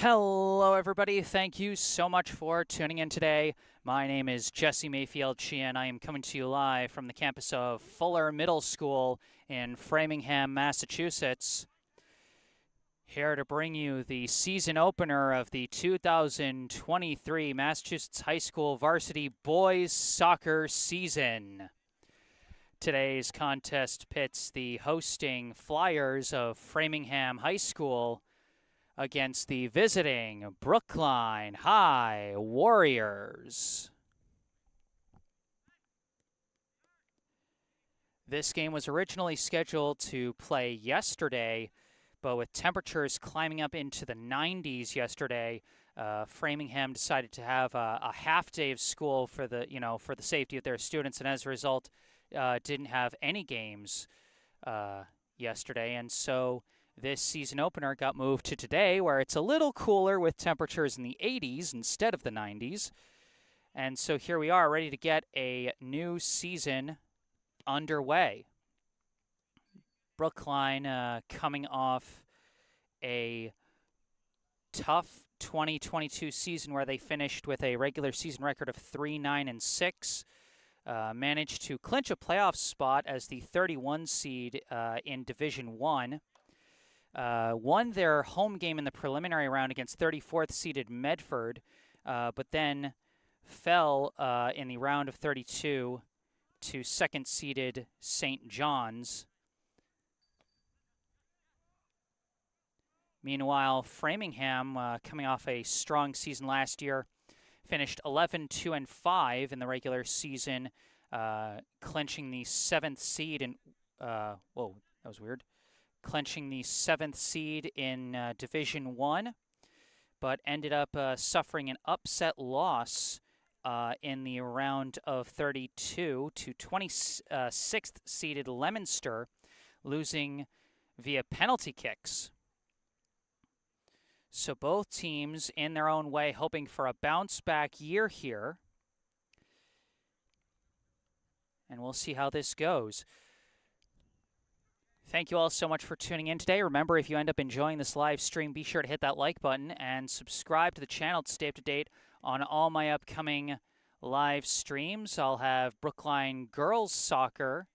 Hello, everybody. Thank you so much for tuning in today. My name is Jesse Mayfield-Sheehan. I am coming to you live from the campus of Fuller Middle School in Framingham, Massachusetts. Here to bring you the season opener of the 2023 Massachusetts High School Varsity Boys Soccer season. Today's contest pits the hosting Flyers of Framingham High School against the visiting Brookline High Warriors. This game was originally scheduled to play yesterday, but with temperatures climbing up into the 90s yesterday, Framingham decided to have a half day of school for the safety of their students, and as a result, didn't have any games yesterday, and so this season opener got moved to today, where it's a little cooler with temperatures in the 80s instead of the 90s. And so here we are, ready to get a new season underway. Brookline coming off a tough 2022 season where they finished with a regular season record of 3-9-6. Managed to clinch a playoff spot as the 31 seed in Division 1. Won their home game in the preliminary round against 34th seeded Medford, but then fell in the round of 32 to second seeded St. John's. Meanwhile, Framingham, coming off a strong season last year, finished 11-2-5 in the regular season, clinching the 7th seed in whoa, that was weird. Clinching the 7th seed in Division 1, but ended up suffering an upset loss in the round of 32 to 26th seeded Leominster, losing via penalty kicks. So both teams, in their own way, hoping for a bounce-back year here. And we'll see how this goes. Thank you all so much for tuning in today. Remember, if you end up enjoying this live stream, be sure to hit that like button and subscribe to the channel to stay up to date on all my upcoming live streams. I'll have Brookline girls soccer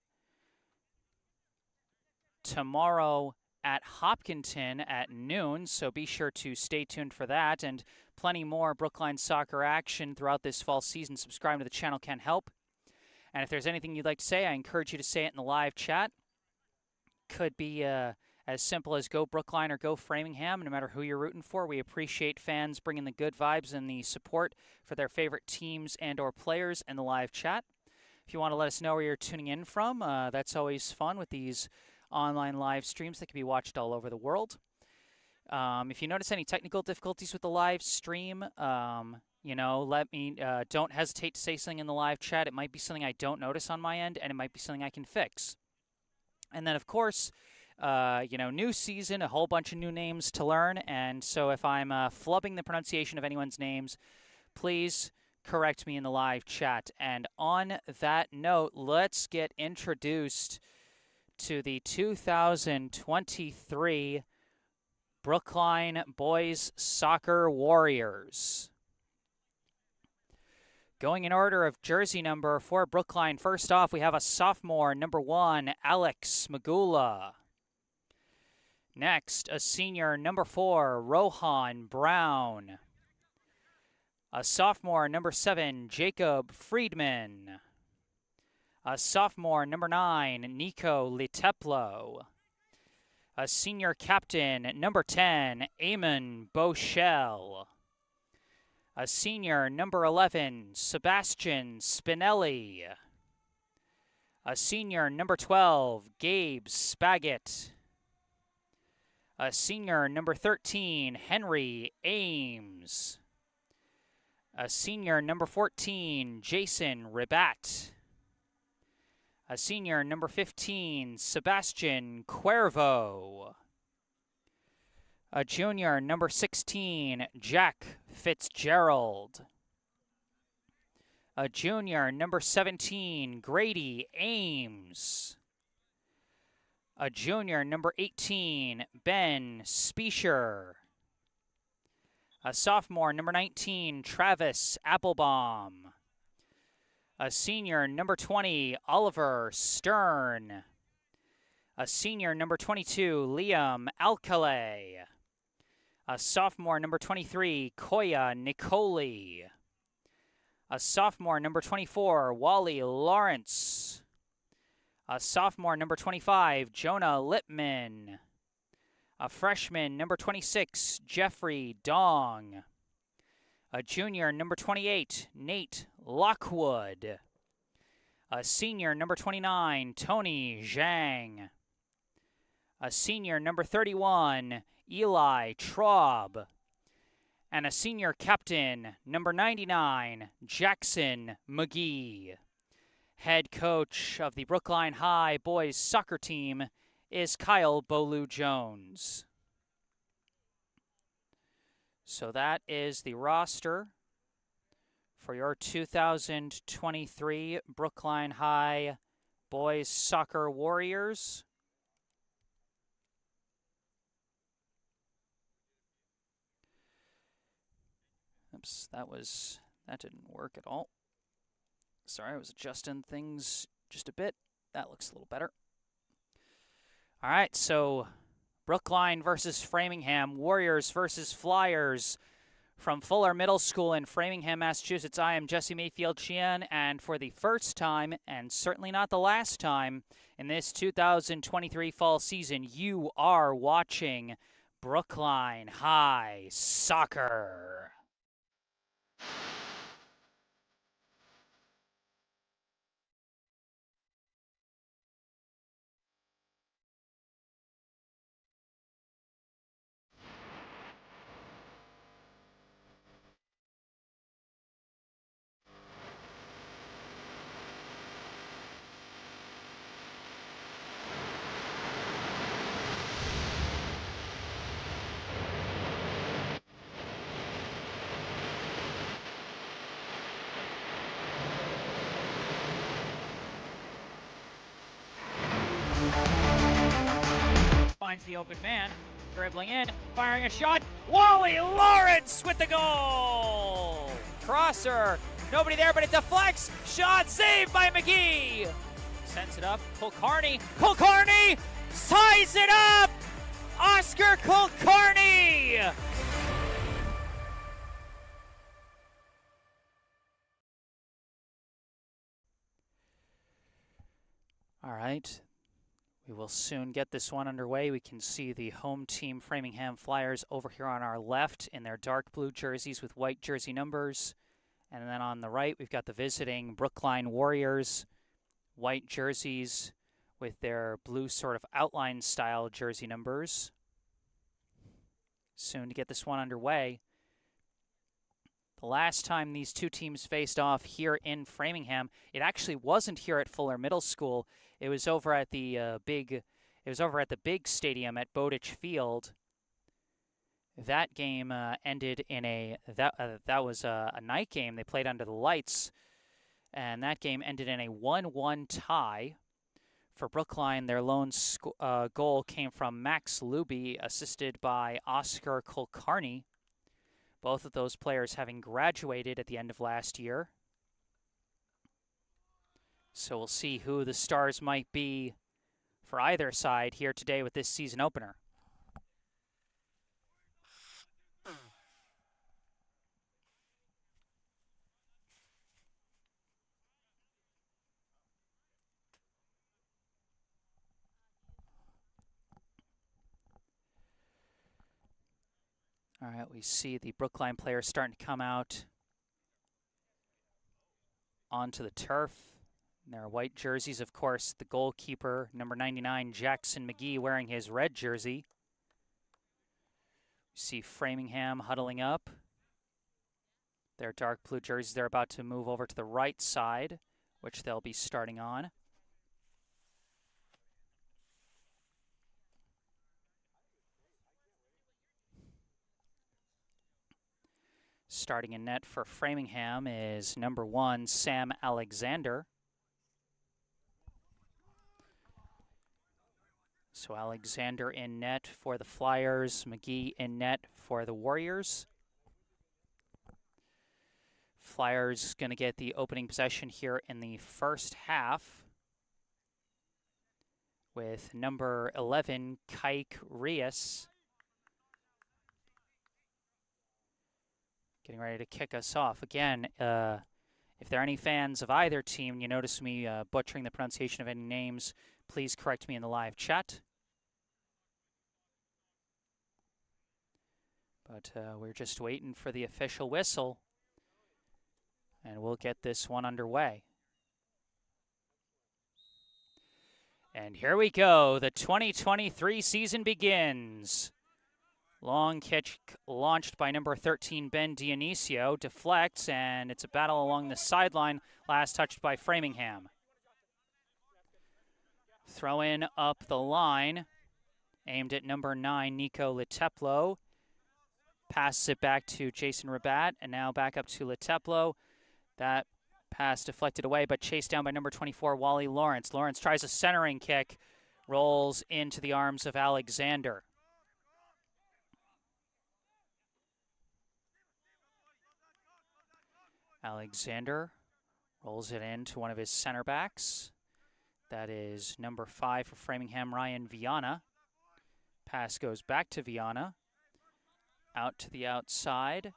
tomorrow at Hopkinton at noon, so be sure to stay tuned for that, and plenty more Brookline soccer action throughout this fall season. Subscribing to the channel can help. And if there's anything you'd like to say, I encourage you to say it in the live chat. Could be as simple as go Brookline or go Framingham, no matter who you're rooting for. We appreciate fans bringing the good vibes and the support for their favorite teams and or players in the live chat. If you want to let us know where you're tuning in from, that's always fun with these online live streams that can be watched all over the world. If you notice any technical difficulties with the live stream, let me, don't hesitate to say something in the live chat. It might be something I don't notice on my end, and it might be something I can fix. And then, of course, new season, a whole bunch of new names to learn. And so if I'm flubbing the pronunciation of anyone's names, please correct me in the live chat. And on that note, let's get introduced to the 2023 Brookline Boys Soccer Warriors. Going in order of jersey number for Brookline, first off, we have a sophomore, number 1, Alex Magula. Next, a senior, number 4, Rohan Brown. A sophomore, number 7, Jacob Friedman. A sophomore, number 9, Nico Liteplo. A senior captain, number 10, Eamon Boschel. A senior, number 11, Sebastian Spinelli. A senior, number 12, Gabe Spaggett. A senior, number 13, Henry Ames. A senior, number 14, Jason Ribat. A senior, number 15, Sebastian Cuervo. A junior, number 16, Jack Fitzgerald. A junior, number 17, Grady Ames. A junior, number 18, Ben Spiescher. A sophomore, number 19, Travis Applebaum. A senior, number 20, Oliver Stern. A senior, number 22, Liam Alcalay. A sophomore, number 23, Koya Nicoli. A sophomore, number 24, Wally Lawrence. A sophomore, number 25, Jonah Lippman. A freshman, number 26, Jeffrey Dong. A junior, number 28, Nate Lockwood. A senior, number 29, Tony Zhang. A senior, number 31, Eli Traub. And a senior captain, number 99, Jackson McGee. Head coach of the Brookline High boys soccer team is Kyle Bolu-Jones. So that is the roster for your 2023 Brookline High boys soccer Warriors. Oops, that didn't work at all. Sorry, I was adjusting things just a bit. That looks a little better. All right, so Brookline versus Framingham, Warriors versus Flyers from Fuller Middle School in Framingham, Massachusetts. I am Jesse Mayfield-Sheehan, and for the first time, and certainly not the last time, in this 2023 fall season, you are watching Brookline High Soccer. Finds the open man, dribbling in, firing a shot. Wally Lawrence with the goal! Crosser, nobody there, but it deflects. Shot saved by McGee. Sends it up, Kulkarni. Kulkarni ties it up! Oscar Kulkarni! All right. We will soon get this one underway. We can see the home team Framingham Flyers over here on our left in their dark blue jerseys with white jersey numbers. And then on the right, we've got the visiting Brookline Warriors, white jerseys with their blue sort of outline style jersey numbers. Soon to get this one underway. The last time these two teams faced off here in Framingham, it actually wasn't here at Fuller Middle School. It was over at the big stadium at Bowditch Field. That game ended in a night game. They played under the lights, and that game ended in a 1-1 tie. For Brookline, their lone goal came from Max Luby, assisted by Oscar Kulkarni. Both of those players having graduated at the end of last year. So we'll see who the stars might be for either side here today with this season opener. All right, we see the Brookline players starting to come out onto the turf. In their white jerseys, of course, the goalkeeper, number 99, Jackson McGee, wearing his red jersey. We see Framingham huddling up. Their dark blue jerseys, they're about to move over to the right side, which they'll be starting on. Starting in net for Framingham is number 1, Sam Alexander. So Alexander in net for the Flyers, McGee in net for the Warriors. Flyers going to get the opening possession here in the first half with number 11, Kike Rios, getting ready to kick us off. Again, if there are any fans of either team and you notice me butchering the pronunciation of any names, please correct me in the live chat. But we're just waiting for the official whistle, and we'll get this one underway. And here we go. The 2023 season begins. Long kick launched by number 13, Ben Dionisio. Deflects, and it's a battle along the sideline. Last touched by Framingham. Throw in up the line. Aimed at number 9, Nico Leteplo. Passes it back to Jason Rabat, and now back up to Leteplo. That pass deflected away, but chased down by number 24, Wally Lawrence. Lawrence tries a centering kick, rolls into the arms of Alexander. Alexander rolls it in to one of his center backs. That is number 5 for Framingham, Ryan Viana. Pass goes back to Viana. Out to the outside,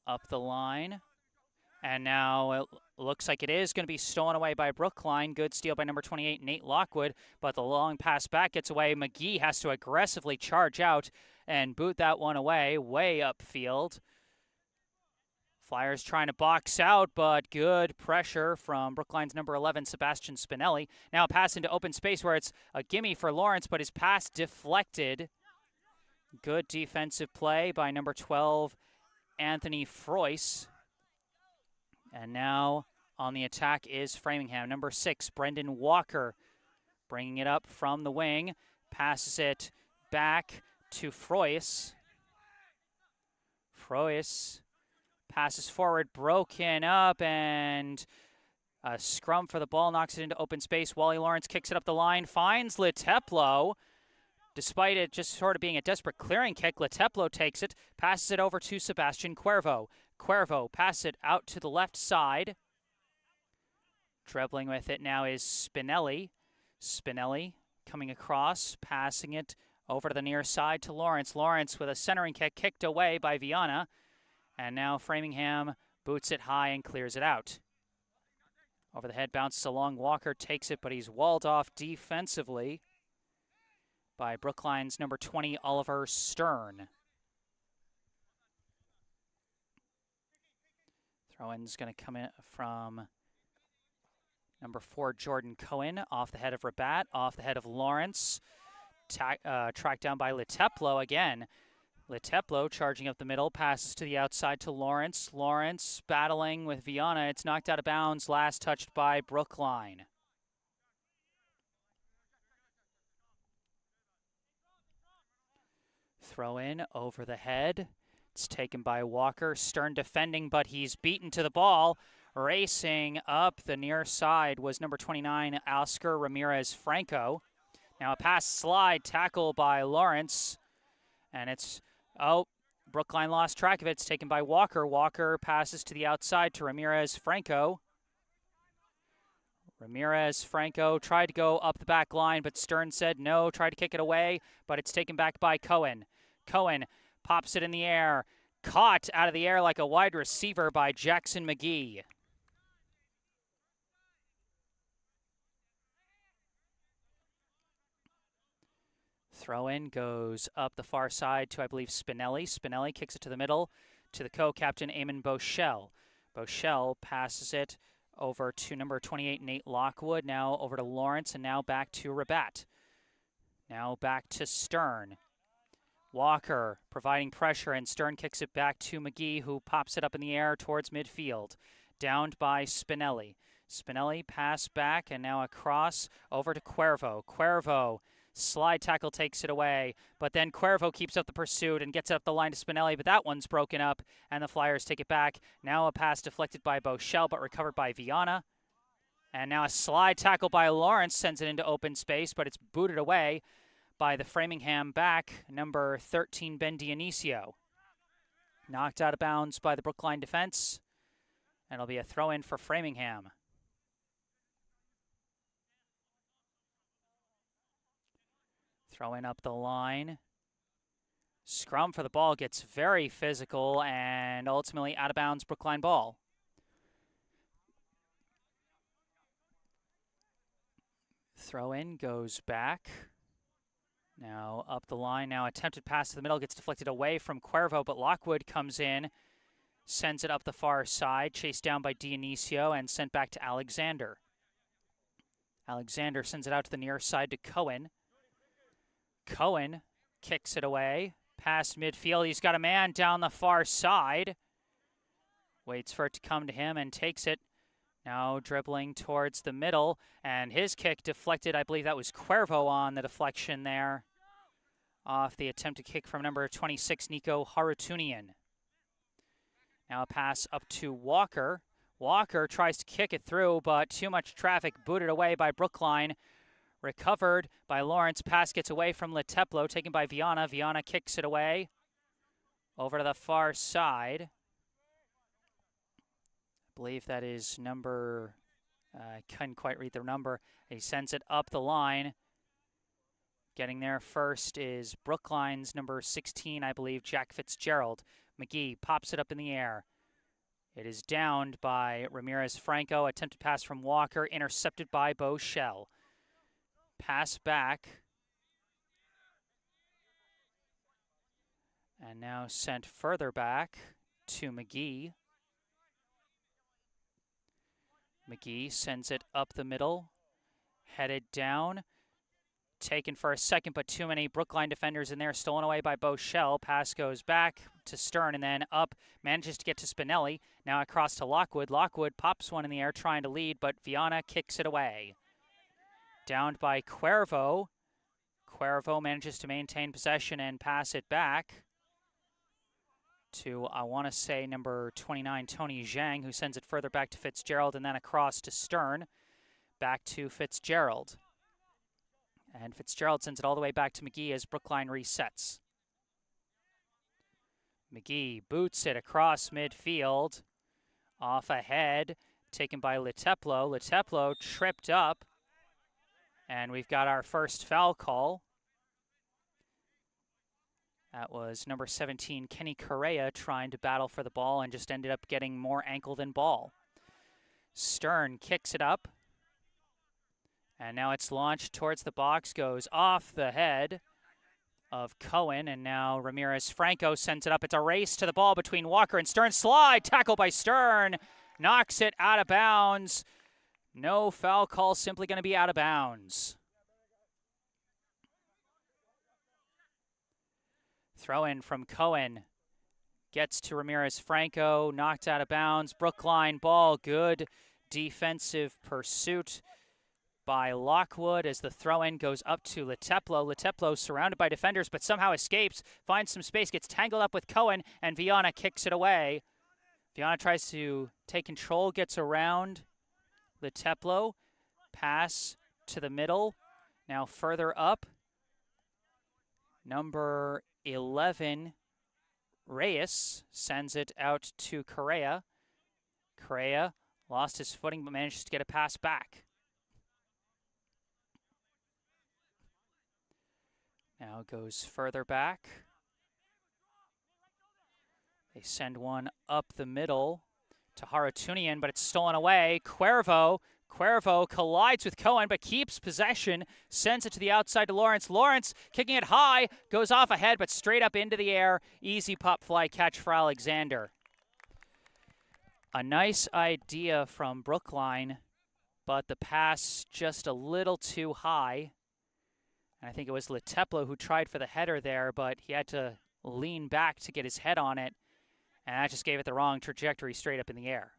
up the line, and now it looks like it is going to be stolen away by Brookline. Good steal by number 28, Nate Lockwood, but the long pass back gets away. McGee has to aggressively charge out and boot that one away, way upfield. Flyers trying to box out, but good pressure from Brookline's number 11, Sebastian Spinelli. Now a pass into open space where it's a gimme for Lawrence, but his pass deflected. Good defensive play by number 12, Anthony Froyce. And now on the attack is Framingham. Number 6, Brendan Walker, bringing it up from the wing. Passes it back to Froyce. Froyce passes forward, broken up, and a scrum for the ball, knocks it into open space. Wally Lawrence kicks it up the line, finds Leteplo. Despite it just sort of being a desperate clearing kick, Leteplo takes it, passes it over to Sebastian Cuervo. Cuervo passes it out to the left side. Dribbling with it now is Spinelli. Spinelli coming across, passing it over to the near side to Lawrence. Lawrence with a centering kick kicked away by Viana. And now Framingham boots it high and clears it out. Over the head, bounces along. Walker takes it, but he's walled off defensively by Brookline's number 20, Oliver Stern. Throw-in's going to come in from number 4, Jordan Cohen, off the head of Rabat, off the head of Lawrence. Tracked down by Leteplo again. Leteplo charging up the middle, passes to the outside to Lawrence. Lawrence battling with Viana. It's knocked out of bounds, last touched by Brookline. Throw in over the head. It's taken by Walker. Stern defending, but he's beaten to the ball. Racing up the near side was number 29, Oscar Ramirez-Franco. Now a pass slide tackle by Lawrence. And it's, Brookline lost track of it. It's taken by Walker. Walker passes to the outside to Ramirez-Franco. Ramirez-Franco tried to go up the back line, but Stern said no, tried to kick it away, but it's taken back by Cohen. Cohen pops it in the air, caught out of the air like a wide receiver by Jackson McGee. Throw-in goes up the far side to, I believe, Spinelli. Spinelli kicks it to the middle to the co-captain, Eamon Bochelle. Bochelle passes it over to number 28, Nate Lockwood. Now over to Lawrence, and now back to Rabat. Now back to Stern. Walker providing pressure, and Stern kicks it back to McGee, who pops it up in the air towards midfield. Downed by Spinelli. Spinelli pass back, and now across over to Cuervo. Cuervo, slide tackle takes it away, but then Cuervo keeps up the pursuit and gets it up the line to Spinelli, but that one's broken up, and the Flyers take it back. Now a pass deflected by Bochelle, but recovered by Viana. And now a slide tackle by Lawrence sends it into open space, but it's booted away by the Framingham back, number 13, Ben Dionisio. Knocked out of bounds by the Brookline defense. And it'll be a throw-in for Framingham. Throw-in up the line. Scrum for the ball gets very physical and ultimately out of bounds, Brookline ball. Throw-in goes back. Now up the line. Now attempted pass to the middle gets deflected away from Cuervo, but Lockwood comes in, sends it up the far side, chased down by Dionisio and sent back to Alexander. Alexander sends it out to the near side to Cohen. Cohen kicks it away, past midfield. He's got a man down the far side. Waits for it to come to him and takes it. Now dribbling towards the middle, and his kick deflected. I believe that was Cuervo on the deflection there. Off the attempted kick from number 26, Nico Harutunian. Now a pass up to Walker. Walker tries to kick it through, but too much traffic, booted away by Brookline. Recovered by Lawrence. Pass gets away from Leteplo, taken by Viana. Viana kicks it away over to the far side. I believe that is number, I couldn't quite read the number. He sends it up the line. Getting there first is Brookline's number 16, I believe, Jack Fitzgerald. McGee pops it up in the air. It is downed by Ramirez-Franco. Attempted pass from Walker, intercepted by Beauchel. Pass back. And now sent further back to McGee. McGee sends it up the middle. Headed down. Taken for a second, but too many Brookline defenders in there. Stolen away by Beauchel. Pass goes back to Stern and then up. Manages to get to Spinelli. Now across to Lockwood. Lockwood pops one in the air trying to lead, but Viana kicks it away. Downed by Cuervo. Cuervo manages to maintain possession and pass it back to, I want to say, number 29, Tony Zhang, who sends it further back to Fitzgerald and then across to Stern. Back to Fitzgerald. And Fitzgerald sends it all the way back to McGee as Brookline resets. McGee boots it across midfield. Off ahead, taken by Leteplo. Leteplo tripped up. And we've got our first foul call. That was number 17, Kenny Correa, trying to battle for the ball and just ended up getting more ankle than ball. Stern kicks it up. And now it's launched towards the box, goes off the head of Cohen, and now Ramirez-Franco sends it up. It's a race to the ball between Walker and Stern. Slide tackle by Stern, knocks it out of bounds. No foul call, simply going to be out of bounds. Throw in from Cohen. Gets to Ramirez-Franco, knocked out of bounds. Brookline ball, good defensive pursuit by Lockwood as the throw-in goes up to Leteplo. Leteplo surrounded by defenders but somehow escapes, finds some space, gets tangled up with Cohen, and Viana kicks it away. Viana tries to take control, gets around Leteplo. Pass to the middle. Now further up. Number 11, Reyes, sends it out to Correa. Correa lost his footing but manages to get a pass back. Now goes further back. They send one up the middle to Harutunian, but it's stolen away. Cuervo collides with Cohen, but keeps possession, sends it to the outside to Lawrence. Lawrence kicking it high, goes off ahead, but straight up into the air. Easy pop fly catch for Alexander. A nice idea from Brookline, but the pass just a little too high. And I think it was Leteplo who tried for the header there, but he had to lean back to get his head on it. And that just gave it the wrong trajectory straight up in the air.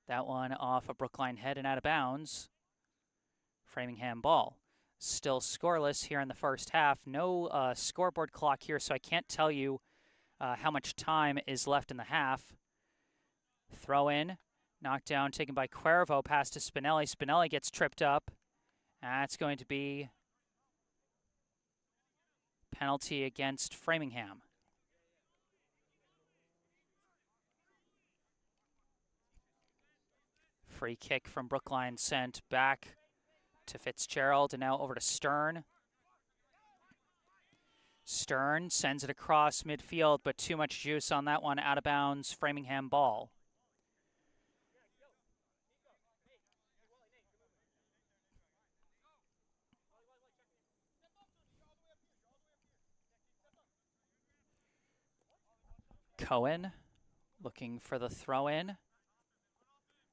That one off a Brookline head and out of bounds. Framingham ball. Still scoreless here in the first half. No scoreboard clock here, so I can't tell you how much time is left in the half. Throw in. Knocked down, taken by Cuervo. Pass to Spinelli. Spinelli gets tripped up. That's going to be penalty against Framingham. Free kick from Brookline sent back to Fitzgerald, and now over to Stern. Stern sends it across midfield, but too much juice on that one, out of bounds, Framingham ball. Cohen looking for the throw-in.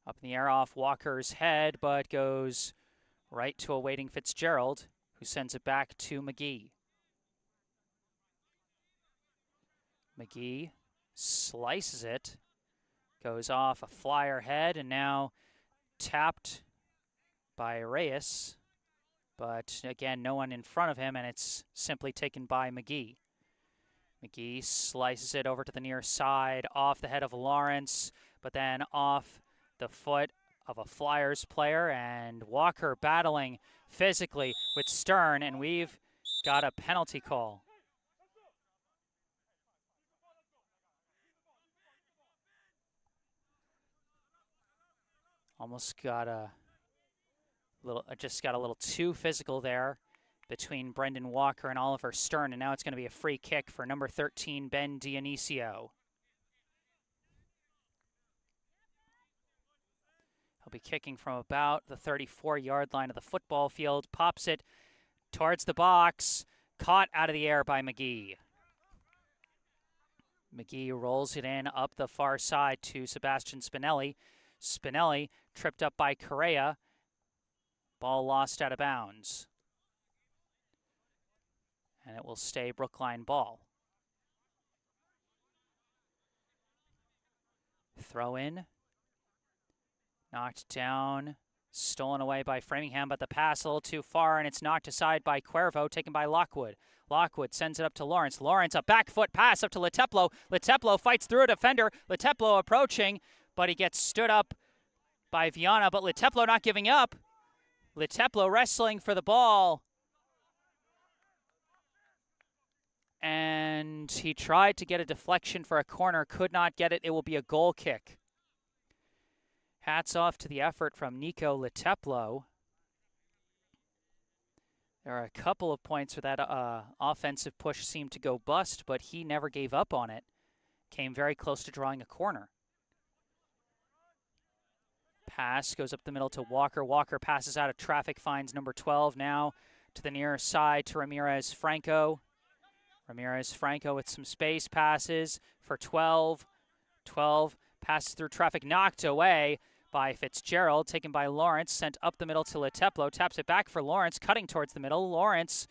Up in the air off Walker's head, but goes right to a waiting Fitzgerald, who sends it back to McGee. McGee slices it, goes off a flyer head, and now tapped by Reyes. But again, no one in front of him, and it's simply taken by McGee. McGee slices it over to the near side, off the head of Lawrence, but then off the foot of a Flyers player, and Walker battling physically with Stern, and we've got a penalty call. Almost got just got a little too physical there between Brendan Walker and Oliver Stern, and now it's going to be a free kick for number 13, Ben Dionisio. He'll be kicking from about the 34-yard line of the football field, pops it towards the box, caught out of the air by McGee. McGee rolls it in up the far side to Sebastian Spinelli. Spinelli tripped up by Correa. Ball lost out of bounds. And it will stay Brookline ball. Throw in. Knocked down. Stolen away by Framingham, but the pass a little too far, and it's knocked aside by Cuervo, taken by Lockwood. Lockwood sends it up to Lawrence. Lawrence, a back foot pass up to Leteplo. Leteplo fights through a defender. Leteplo approaching, but he gets stood up by Viana, but Leteplo not giving up. Leteplo wrestling for the ball. And he tried to get a deflection for a corner, could not get it. It will be a goal kick. Hats off to the effort from Nico Leteplo. There are a couple of points where that offensive push seemed to go bust, but he never gave up on it. Came very close to drawing a corner. Pass goes up the middle to Walker. Walker passes out of traffic, finds number 12 now to the near side to Ramirez Franco. Ramirez Franco with some space, passes for 12. 12 passes through traffic, knocked away by Fitzgerald, taken by Lawrence, sent up the middle to Leteplo, taps it back for Lawrence, cutting towards the middle. Lawrence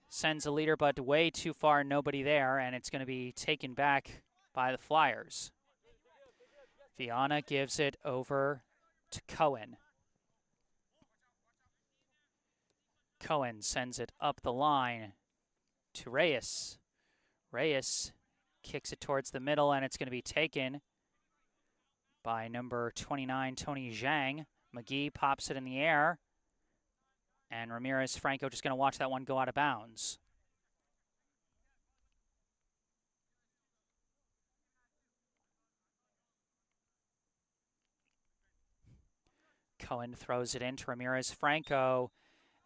sends a leader, but way too far, nobody there, and it's going to be taken back by the Flyers. Viana gives it over to Cohen. Cohen sends it up the line to Reyes. Reyes kicks it towards the middle, and it's going to be taken by number 29, Tony Zhang. McGee pops it in the air, and Ramirez Franco just going to watch that one go out of bounds. Cohen throws it into Ramirez Franco,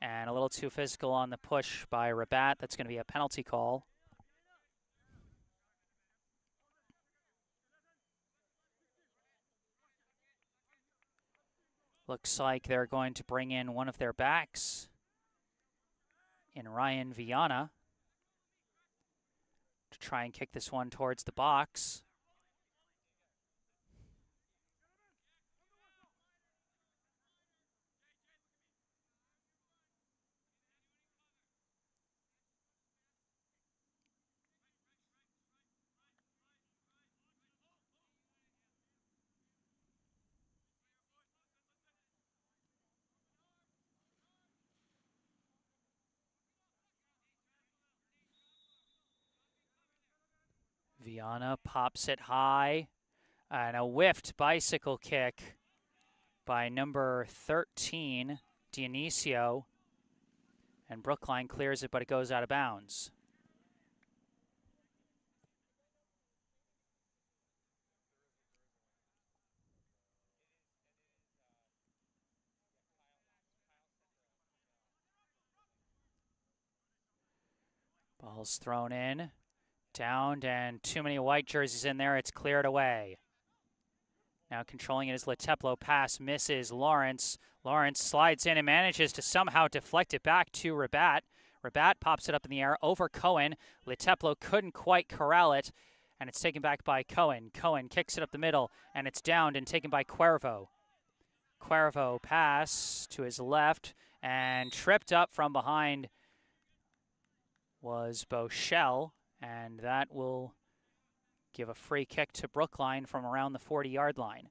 and a little too physical on the push by Rabat. That's going to be a penalty call. Looks like they're going to bring in one of their backs in Ryan Viana to try and kick this one towards the box. Viana pops it high, and a whiffed bicycle kick by number 13, Dionisio. And Brookline clears it, but it goes out of bounds. Ball's thrown in, downed, and too many white jerseys in there. It's cleared away. Now controlling it is Leteplo. Pass misses Lawrence. Lawrence slides in and manages to somehow deflect it back to Rabat. Rabat pops it up in the air over Cohen. Leteplo couldn't quite corral it, and it's taken back by Cohen. Cohen kicks it up the middle, and it's downed and taken by Cuervo. Cuervo pass to his left, and tripped up from behind was Boschel, and that will give a free kick to Brookline from around the 40-yard line.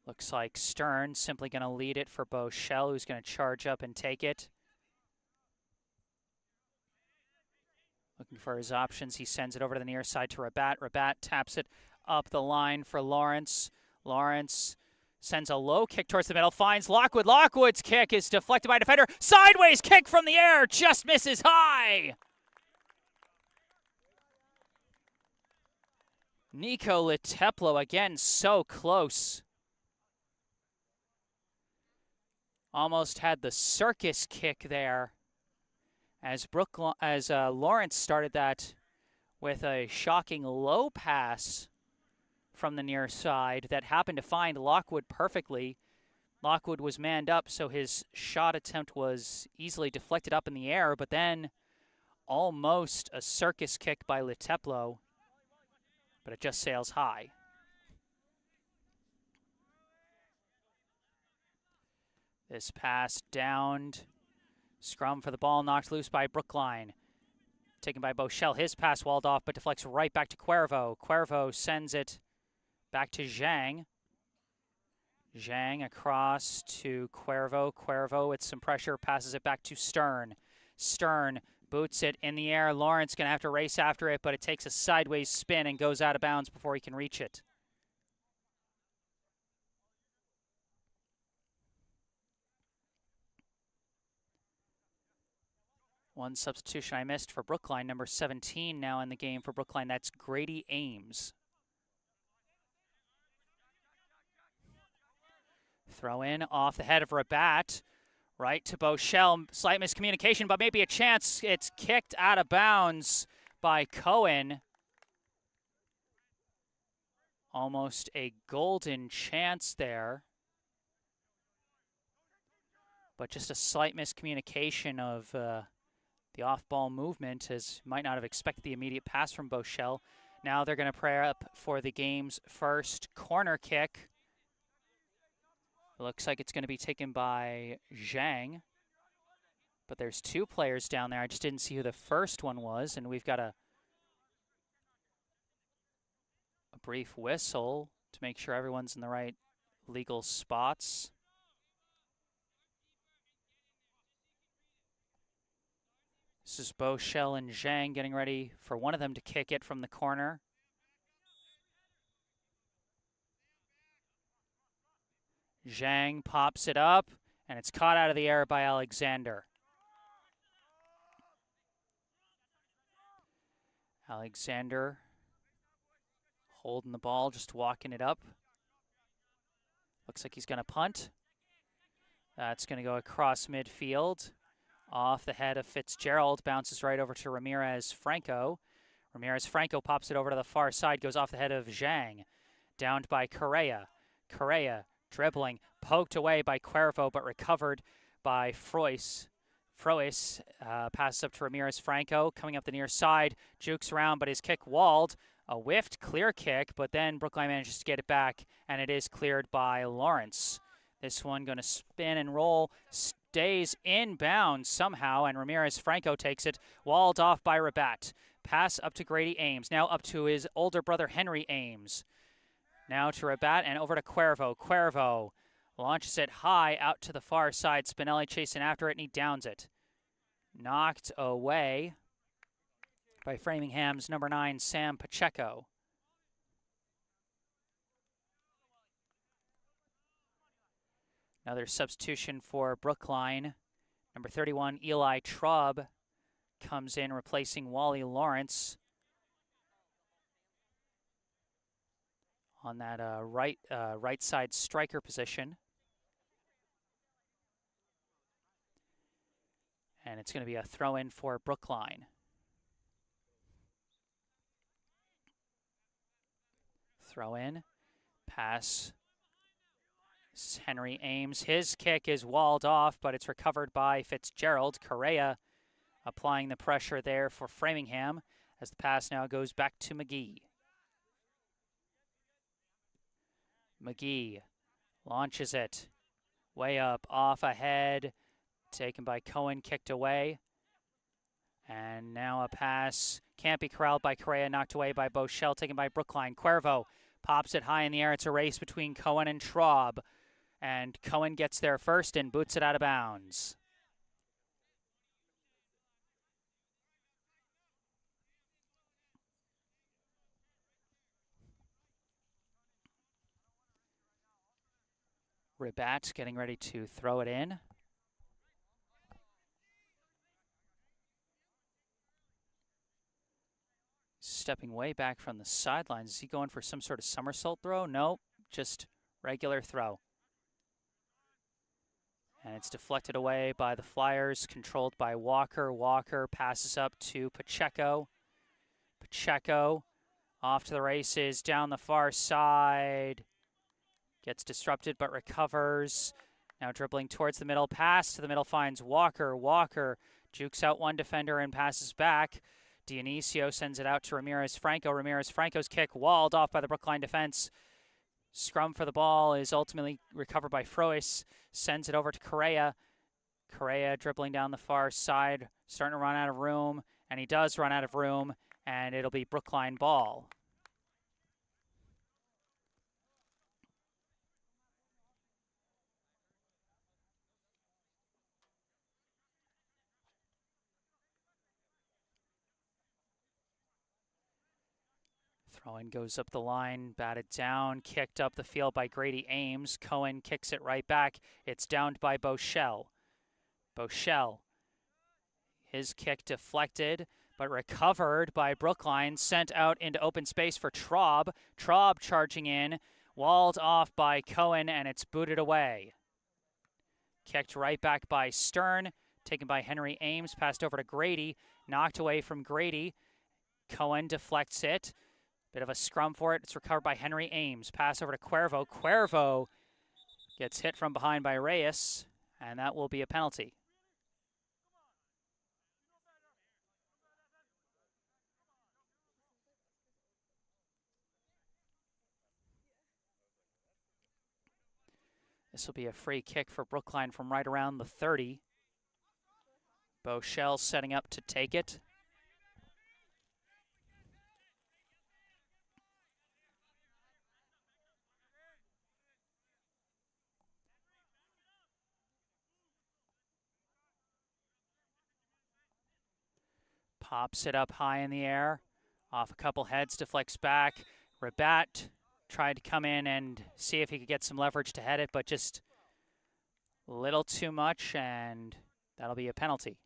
Looks like Stern simply going to lead it for Boschel, who's going to charge up and take it. Looking for his options, he sends it over to the near side to Rabat. Rabat taps it up the line for Lawrence. Lawrence sends a low kick towards the middle, finds Lockwood. Lockwood's kick is deflected by a defender. Sideways kick from the air, just misses high. Nico Leteplo again, so close. Almost had the circus kick there as Lawrence started that with a shocking low pass from the near side that happened to find Lockwood perfectly. Lockwood was manned up, so his shot attempt was easily deflected up in the air, but then almost a circus kick by Leteplo, but it just sails high. This pass downed. Scrum for the ball, knocked loose by Brookline. Taken by Boschel. His pass walled off, but deflects right back to Cuervo. Cuervo sends it back to Zhang. Zhang across to Cuervo. Cuervo with some pressure passes it back to Stern. Stern boots it in the air. Lawrence going to have to race after it, but it takes a sideways spin and goes out of bounds before he can reach it. One substitution I missed for Brookline, number 17 now in the game for Brookline. That's Grady Ames. Throw in off the head of Rabat, right to Boschel. Slight miscommunication, but maybe a chance. It's kicked out of bounds by Cohen. Almost a golden chance there. But just a slight miscommunication of the off-ball movement, as might not have expected the immediate pass from Boschel. Now they're going to prepare up for the game's first corner kick. It looks like it's going to be taken by Zhang. But there's two players down there. I just didn't see who the first one was, and we've got a brief whistle to make sure everyone's in the right legal spots. This is Boschel and Zhang getting ready for one of them to kick it from the corner. Zhang pops it up, and it's caught out of the air by Alexander. Alexander holding the ball, just walking it up. Looks like he's going to punt. That's going to go across midfield. Off the head of Fitzgerald, bounces right over to Ramirez-Franco. Ramirez-Franco pops it over to the far side, goes off the head of Zhang. Downed by Correa. Correa dribbling, poked away by Cuervo, but recovered by Frois. Frois passes up to Ramirez-Franco, coming up the near side, jukes around, but his kick walled. A whiffed clear kick, but then Brookline manages to get it back, and it is cleared by Lawrence. This one going to spin and roll, stays inbound somehow, and Ramirez-Franco takes it, walled off by Rabat. Pass up to Grady Ames, now up to his older brother Henry Ames. Now to Rabat and over to Cuervo. Cuervo launches it high out to the far side. Spinelli chasing after it, and he downs it. Knocked away by Framingham's number 9, Sam Pacheco. Another substitution for Brookline. Number 31, Eli Traub, comes in replacing Wally Lawrence. on that right side striker position. And it's going to be a throw in for Brookline. Throw in, pass. Henry Ames. His kick is walled off, but it's recovered by Fitzgerald. Correa applying the pressure there for Framingham as the pass now goes back to McGee. McGee launches it. Way up, off ahead. Taken by Cohen, kicked away. And now a pass. Can't be corralled by Correa, knocked away by Boschel, taken by Brookline. Cuervo pops it high in the air. It's a race between Cohen and Traub. And Cohen gets there first and boots it out of bounds. Ribat getting ready to throw it in. Stepping way back from the sidelines. Is he going for some sort of somersault throw? Nope, just regular throw. And it's deflected away by the Flyers, controlled by Walker. Walker passes up to Pacheco. Pacheco off to the races, down the far side. Gets disrupted but recovers. Now dribbling towards the middle. Pass to the middle finds Walker. Walker jukes out one defender and passes back. Dionisio sends it out to Ramirez-Franco. Ramirez-Franco's kick walled off by the Brookline defense. Scrum for the ball is ultimately recovered by Frois. Sends it over to Correa. Correa dribbling down the far side, starting to run out of room. And he does run out of room, and it'll be Brookline ball. Throw-in goes up the line, batted down, kicked up the field by Grady Ames. Cohen kicks it right back. It's downed by Boschel. Boschel, his kick deflected, but recovered by Brookline, sent out into open space for Traub. Traub charging in, walled off by Cohen, and it's booted away. Kicked right back by Stern, taken by Henry Ames, passed over to Grady, knocked away from Grady. Cohen deflects it. Bit of a scrum for it. It's recovered by Henry Ames. Pass over to Cuervo. Cuervo gets hit from behind by Reyes, and that will be a penalty. This will be a free kick for Brookline from right around the 30. Boschel setting up to take it. Pops it up high in the air. Off a couple heads, deflects back. Ribat tried to come in and see if he could get some leverage to head it, but just a little too much, and that'll be a penalty.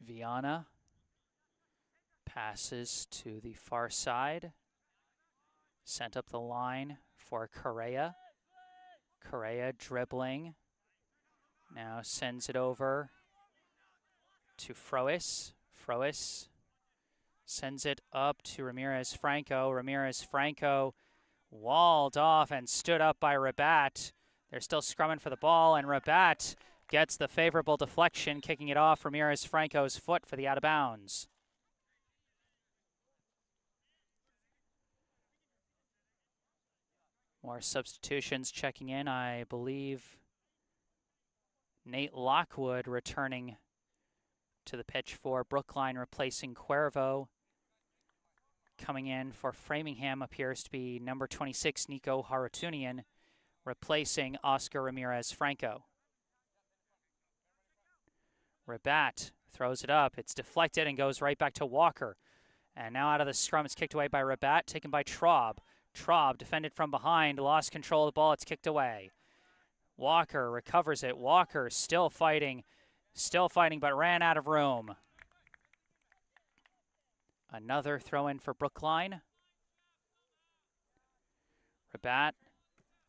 Viana passes to the far side. Sent up the line for Correa. Correa dribbling. Now sends it over to Frois. Frois sends it up to Ramirez-Franco. Ramirez-Franco walled off and stood up by Ribat. They're still scrumming for the ball, and Ribat gets the favorable deflection, kicking it off Ramirez-Franco's foot for the out of bounds. More substitutions checking in. I believe Nate Lockwood returning to the pitch for Brookline, replacing Cuervo. Coming in for Framingham appears to be number 26, Nico Harutunian, replacing Oscar Ramirez-Franco. Ribat throws it up. It's deflected and goes right back to Walker. And now out of the scrum, it's kicked away by Ribat, taken by Traub. Traub defended from behind, lost control of the ball, it's kicked away. Walker recovers it. Walker still fighting, but ran out of room. Another throw in for Brookline. Rabat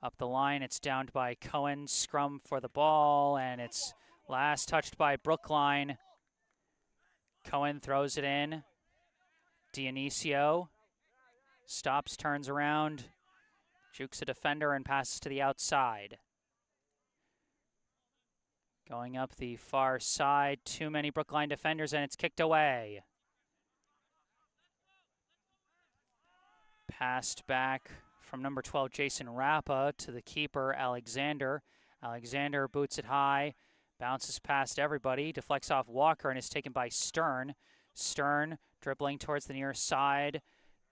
up the line. It's downed by Cohen. Scrum for the ball, and it's last touched by Brookline. Cohen throws it in. Dionisio stops, turns around, jukes a defender, and passes to the outside. Going up the far side, too many Brookline defenders, and it's kicked away. Passed back from number 12, Jason Rappa, to the keeper, Alexander. Alexander boots it high, bounces past everybody, deflects off Walker, and is taken by Stern. Stern dribbling towards the near side,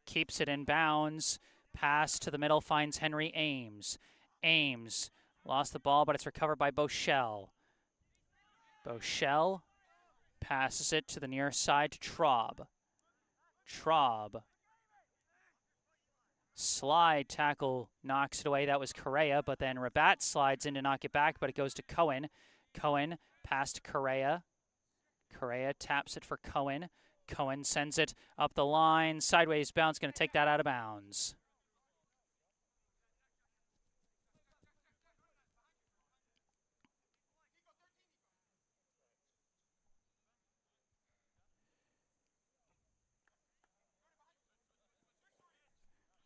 keeps it in bounds. Pass to the middle, finds Henry Ames. Ames lost the ball, but it's recovered by Boschel. Boschel passes it to the near side to Traub. Traub. Slide tackle knocks it away. That was Correa, but then Rabat slides in to knock it back, but it goes to Cohen. Cohen pass to Correa. Correa taps it for Cohen. Cohen sends it up the line. Sideways bounce, going to take that out of bounds.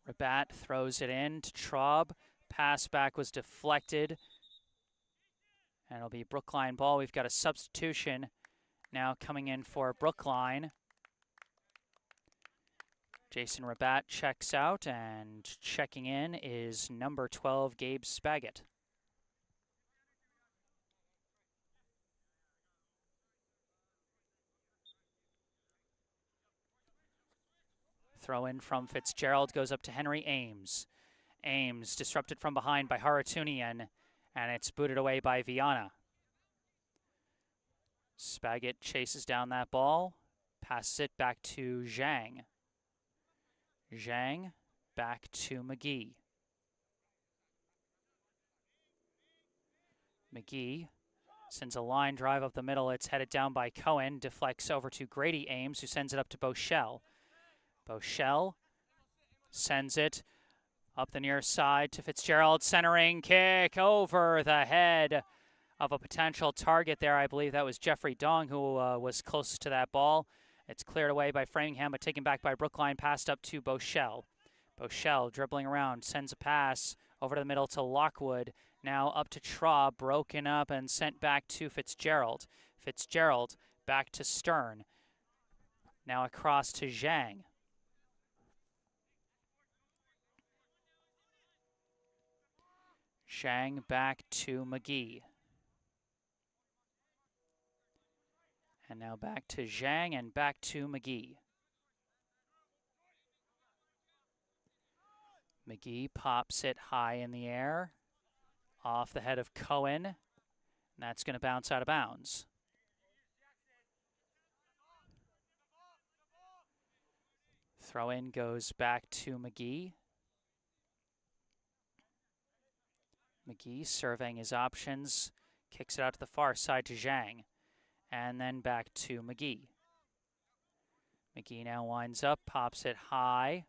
Rabat throws it in to Traub. Pass back was deflected. And it'll be Brookline ball. We've got a substitution now coming in for Brookline. Jason Rabat checks out, and checking in is number 12, Gabe Spaggett. Throw in from Fitzgerald goes up to Henry Ames. Ames disrupted from behind by Haratunian, and it's booted away by Viana. Spaggett chases down that ball, passes it back to Zhang. Zhang back to McGee. McGee sends a line drive up the middle. It's headed down by Cohen, deflects over to Grady Ames, who sends it up to Boschel. Boschel sends it up the near side to Fitzgerald, centering kick over the head of a potential target there. I believe that was Jeffrey Dong who was closest to that ball. It's cleared away by Framingham, but taken back by Brookline, passed up to Boschel. Boschel dribbling around, sends a pass over to the middle to Lockwood. Now up to Traub, broken up and sent back to Fitzgerald. Fitzgerald back to Stern. Now across to Zhang. Zhang back to McGee. And now back to Zhang and back to McGee. McGee pops it high in the air, off the head of Cohen, and that's going to bounce out of bounds. Throw in goes back to McGee. McGee surveying his options, kicks it out to the far side to Zhang, and then back to McGee. McGee now winds up, pops it high,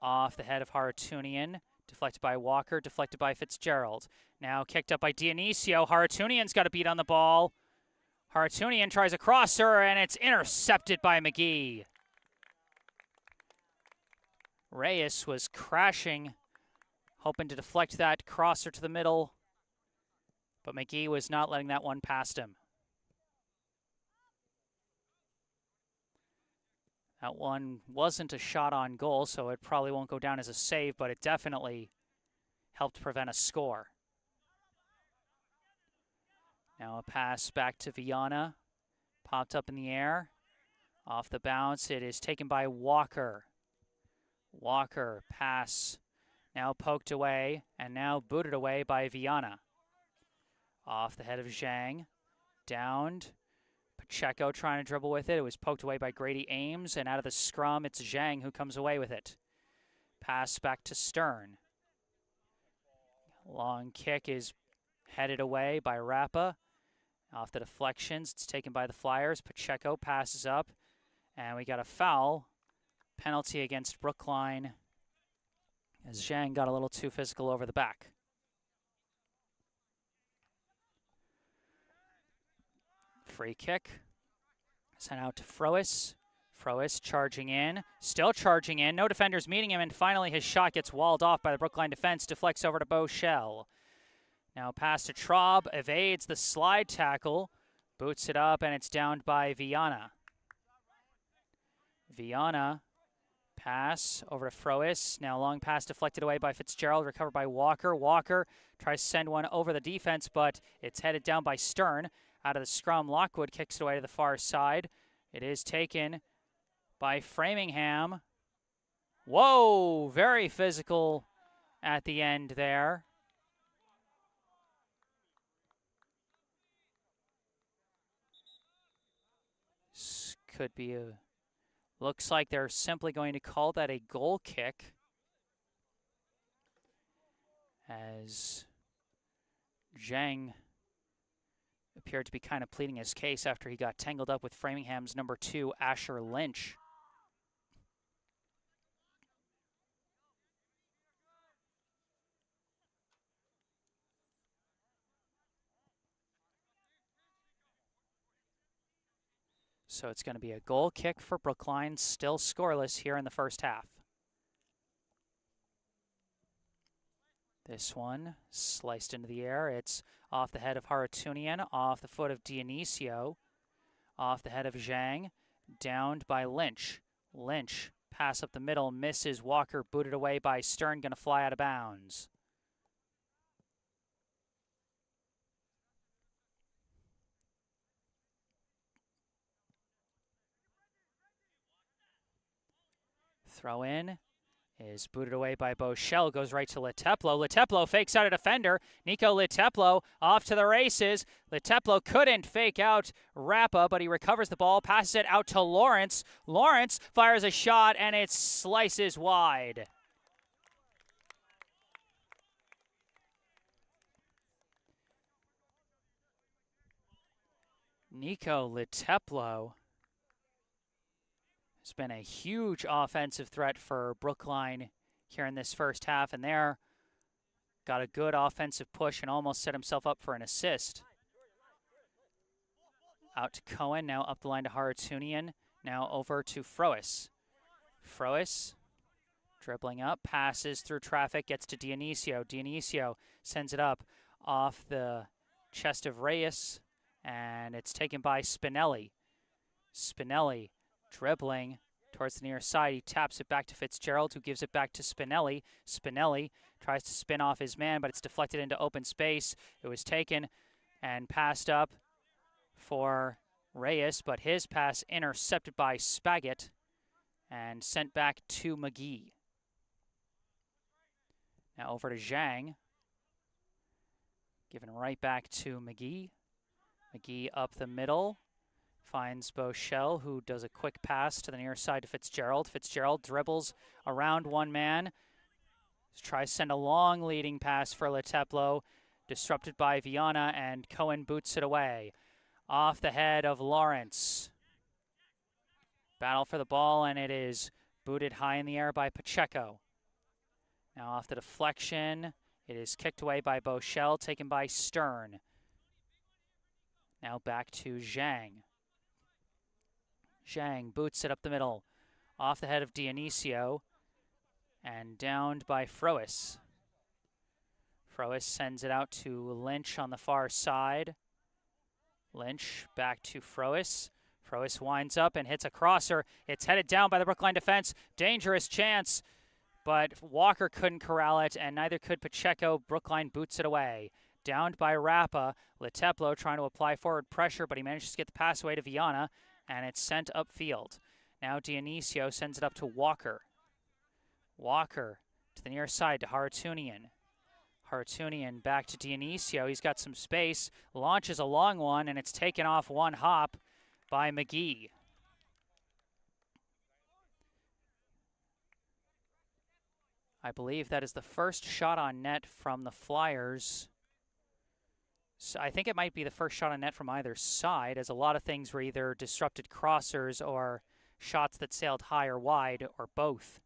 off the head of Haratunian, deflected by Walker, deflected by Fitzgerald. Now kicked up by Dionisio. Haratunian's got a beat on the ball. Haratunian tries a crosser, and it's intercepted by McGee. Reyes was crashing, hoping to deflect that crosser to the middle, but McGee was not letting that one past him. That one wasn't a shot on goal, so it probably won't go down as a save, but it definitely helped prevent a score. Now a pass back to Viana, popped up in the air. Off the bounce, it is taken by Walker. Walker pass, now poked away, and now booted away by Viana. Off the head of Zhang, downed. Pacheco trying to dribble with it. It was poked away by Grady Ames, and out of the scrum, it's Zhang who comes away with it. Pass back to Stern. Long kick is Headed away by Rappa. Off the deflections, it's taken by the Flyers. Pacheco passes up, and we got a foul. Penalty against Brookline as Zhang got a little too physical over the back. Free kick. Sent out to Frois. Frois charging in. Still charging in. No defenders meeting him, and finally his shot gets walled off by the Brookline defense. Deflects over to Beauchel. Now pass to Traub. Evades the slide tackle. Boots it up, and it's downed by Viana. Viana. Pass over to Frois. Now long pass deflected away by Fitzgerald. Recovered by Walker. Walker tries to send one over the defense, but it's headed down by Stern. Out of the scrum, Lockwood kicks it away to the far side. It is taken by Framingham. Whoa! Very physical at the end there. This could be a... Looks like they're simply going to call that a goal kick, as Zhang appeared to be kind of pleading his case after he got tangled up with Framingham's number 2, Asher Lynch. So it's going to be a goal kick for Brookline, still scoreless here in the first half. This one sliced into the air. It's off the head of Haratunian, off the foot of Dionisio, off the head of Zhang, downed by Lynch. Lynch, pass up the middle, misses. Walker, booted away by Stern, going to fly out of bounds. Throw in is booted away by Beauchel, goes right to Leteplo. Leteplo fakes out a defender. Nico Leteplo off to the races. Leteplo couldn't fake out Rappa, but he recovers the ball, passes it out to Lawrence. Lawrence fires a shot, and it slices wide. Nico Leteplo has been a huge offensive threat for Brookline here in this first half, and there got a good offensive push and almost set himself up for an assist. Out to Cohen, now up the line to Haratunian, now over to Frois. Frois dribbling up, passes through traffic, gets to Dionisio. Dionisio sends it up off the chest of Reyes, and it's taken by Spinelli. Spinelli dribbling towards the near side. He taps it back to Fitzgerald, who gives it back to Spinelli. Spinelli tries to spin off his man, but it's deflected into open space. It was taken and passed up for Reyes, but his pass intercepted by Spaggett and sent back to McGee. Now over to Zhang. Given right back to McGee. McGee up the middle. Finds Beauchel, who does a quick pass to the near side to Fitzgerald. Fitzgerald dribbles around one man. Tries to send a long leading pass for Leteplo. Disrupted by Viana, and Cohen boots it away. Off the head of Lawrence. Battle for the ball, and it is booted high in the air by Pacheco. Now off the deflection. It is kicked away by Beauchel, taken by Stern. Now back to Zhang. Zhang boots it up the middle, off the head of Dionisio, and downed by Frois. Frois sends it out to Lynch on the far side. Lynch back to Frois. Frois winds up and hits a crosser. It's headed down by the Brookline defense. Dangerous chance, but Walker couldn't corral it, and neither could Pacheco. Brookline boots it away. Downed by Rappa. Leteplo trying to apply forward pressure, but he manages to get the pass away to Viana, and it's sent upfield. Now Dionisio sends it up to Walker. Walker to the near side to Haratunian. Haratunian back to Dionisio. He's got some space, launches a long one, and it's taken off one hop by McGee. I believe that is the first shot on net from the Flyers So I think it might be the first shot on net from either side, as a lot of things were either disrupted crossers or shots that sailed high or wide, or both.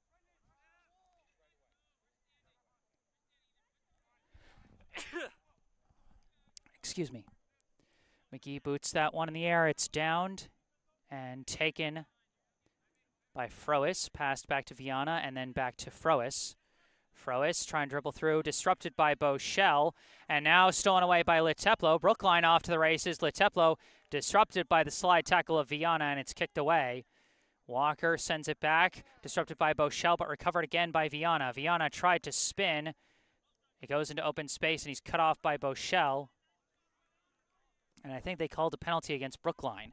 Excuse me. McGee boots that one in the air. It's downed and taken by Frois. Passed back to Viana and then back to Frois. Frois trying to dribble through, disrupted by Boschel, and now stolen away by Leteplo. Brookline off to the races. Leteplo disrupted by the slide tackle of Viana, and it's kicked away. Walker sends it back, disrupted by Boschel, but recovered again by Viana. Viana tried to spin. It goes into open space, and he's cut off by Boschel. And I think they called a penalty against Brookline.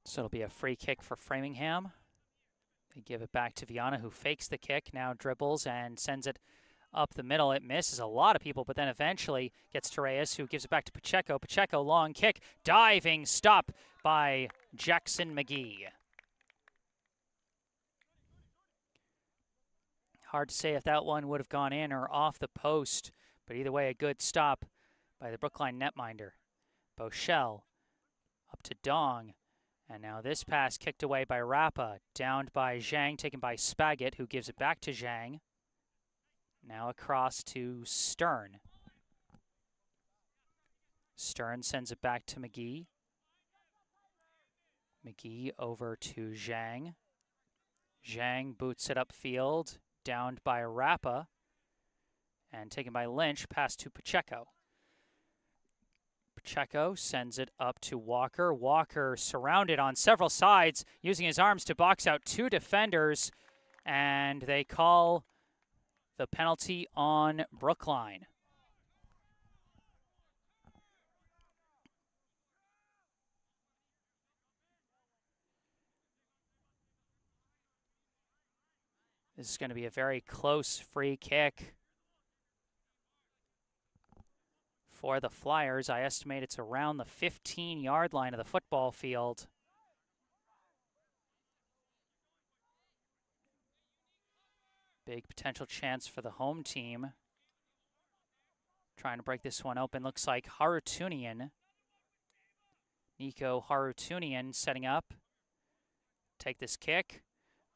So it'll be a free kick for Framingham. They give it back to Viana, who fakes the kick, now dribbles and sends it up the middle. It misses a lot of people, but then eventually gets to Reyes, who gives it back to Pacheco. Pacheco, long kick, diving stop by Jackson McGee. Hard to say if that one would have gone in or off the post, but either way, a good stop by the Brookline netminder. Boschel up to Dong. And now this pass kicked away by Rappa, downed by Zhang, taken by Spaggett, who gives it back to Zhang. Now across to Stern. Stern sends it back to McGee. McGee over to Zhang. Zhang boots it upfield, downed by Rappa, and taken by Lynch, pass to Pacheco. Pacheco sends it up to Walker. Walker surrounded on several sides, using his arms to box out two defenders, and they call the penalty on Brookline. This is going to be a very close free kick for the Flyers. I estimate it's around the 15-yard line of the football field. Big potential chance for the home team. Trying to break this one open. Looks like Harutunian. Nico Harutunian setting up. Take this kick.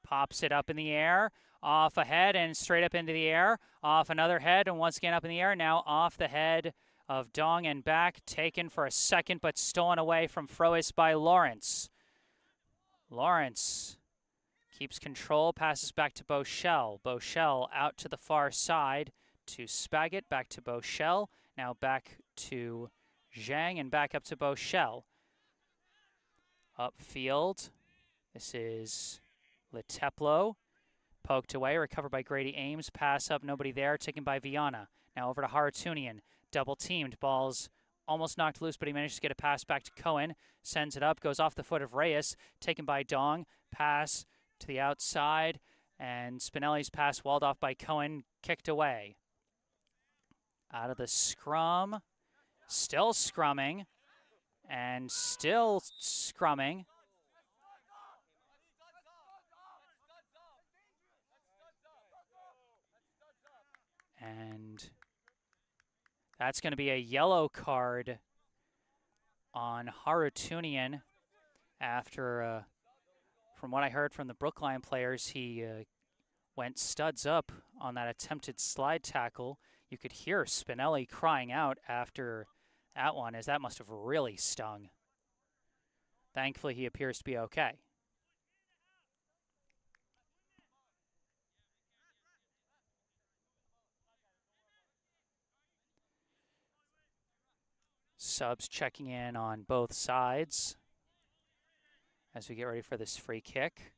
Pops it up in the air. Off ahead and straight up into the air. Off another head and once again up in the air. Now off the head of Dong and back. Taken for a second but stolen away from Frois by Lawrence. Lawrence keeps control, passes back to Boschel. Boschel out to the far side to Spaggett, back to Boschel. Now back to Zhang and back up to Boschel. Upfield, this is Leteplo. Poked away, recovered by Grady Ames. Pass up, nobody there, taken by Viana. Now over to Harutunian. Double teamed, ball's almost knocked loose, but he manages to get a pass back to Cohen. Sends it up, goes off the foot of Reyes, taken by Dong. Pass to the outside, and Spinelli's pass walled off by Cohen, kicked away. Out of the scrum, still scrumming, and still scrumming. And that's going to be a yellow card on Harutunian after, from what I heard from the Brookline players, he went studs up on that attempted slide tackle. You could hear Spinelli crying out after that one, as that must have really stung. Thankfully, he appears to be okay. Subs checking in on both sides as we get ready for this free kick.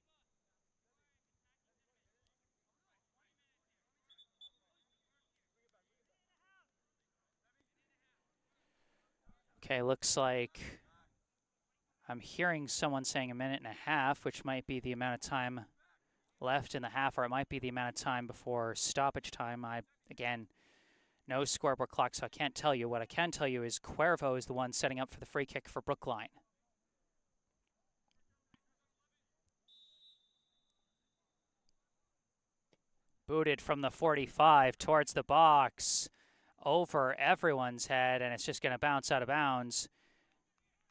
Okay, looks like I'm hearing someone saying 1.5 minutes, which might be the amount of time left in the half, or it might be the amount of time before stoppage time. Again, no scoreboard clock, so I can't tell you. What I can tell you is Cuervo is the one setting up for the free kick for Brookline. Booted from the 45 towards the box, over everyone's head, and it's just going to bounce out of bounds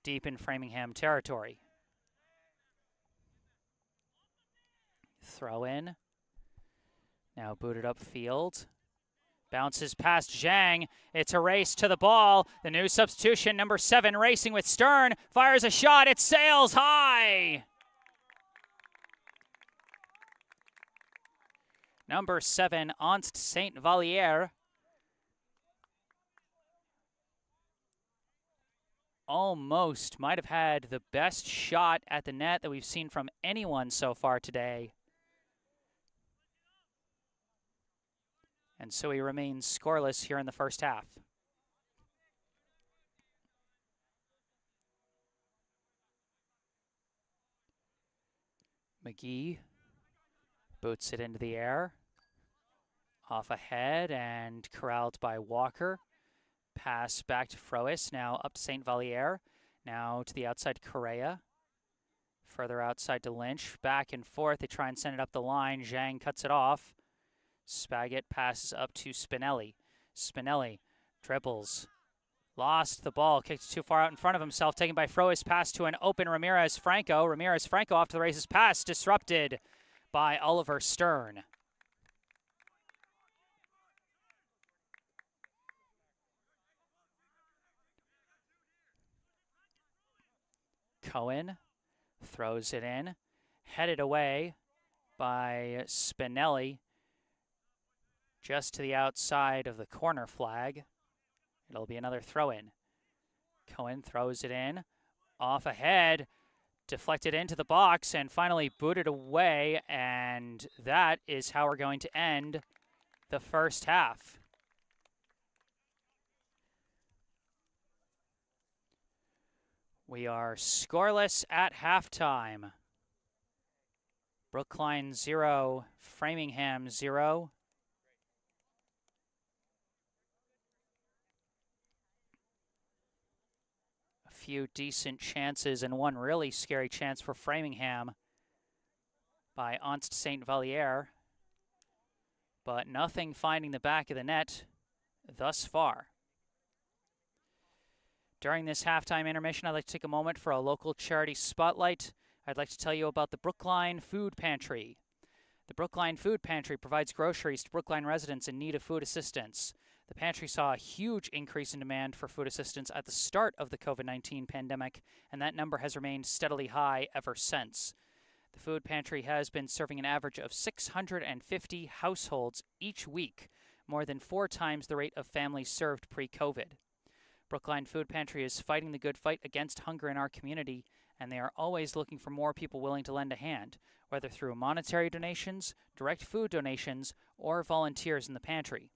deep in Framingham territory. Throw in. Now booted upfield. Bounces past Zhang. It's a race to the ball. The new substitution, number 7, racing with Stern. Fires a shot. It sails high. Number 7, Anst Saint Valliere. Almost might have had the best shot at the net that we've seen from anyone so far today. And so he remains scoreless here in the first half. McGee boots it into the air. Off ahead and corralled by Walker. Pass back to Frois, now up to Saint Valliere. Now to the outside Correa. Further outside to Lynch. Back and forth, they try and send it up the line. Zhang cuts it off. Spagat passes up to Spinelli. Spinelli dribbles. Lost the ball, kicked too far out in front of himself, taken by Frois, pass to an open Ramirez-Franco. Ramirez-Franco off to the races, pass disrupted by Oliver Stern. Cohen throws it in, headed away by Spinelli, just to the outside of the corner flag. It'll be another throw-in. Cohen throws it in, off ahead, deflected into the box, and finally booted away, and that is how we're going to end the first half. We are scoreless at halftime. Brookline 0, Framingham 0. A few decent chances and one really scary chance for Framingham by Anst Saint Valliere, but nothing finding the back of the net thus far. During this halftime intermission, I'd like to take a moment for a local charity spotlight. I'd like to tell you about the Brookline Food Pantry. The Brookline Food Pantry provides groceries to Brookline residents in need of food assistance. The pantry saw a huge increase in demand for food assistance at the start of the COVID-19 pandemic, and that number has remained steadily high ever since. The food pantry has been serving an average of 650 households each week, more than 4 times the rate of families served pre-COVID. Brookline Food Pantry is fighting the good fight against hunger in our community, and they are always looking for more people willing to lend a hand, whether through monetary donations, direct food donations, or volunteers in the pantry.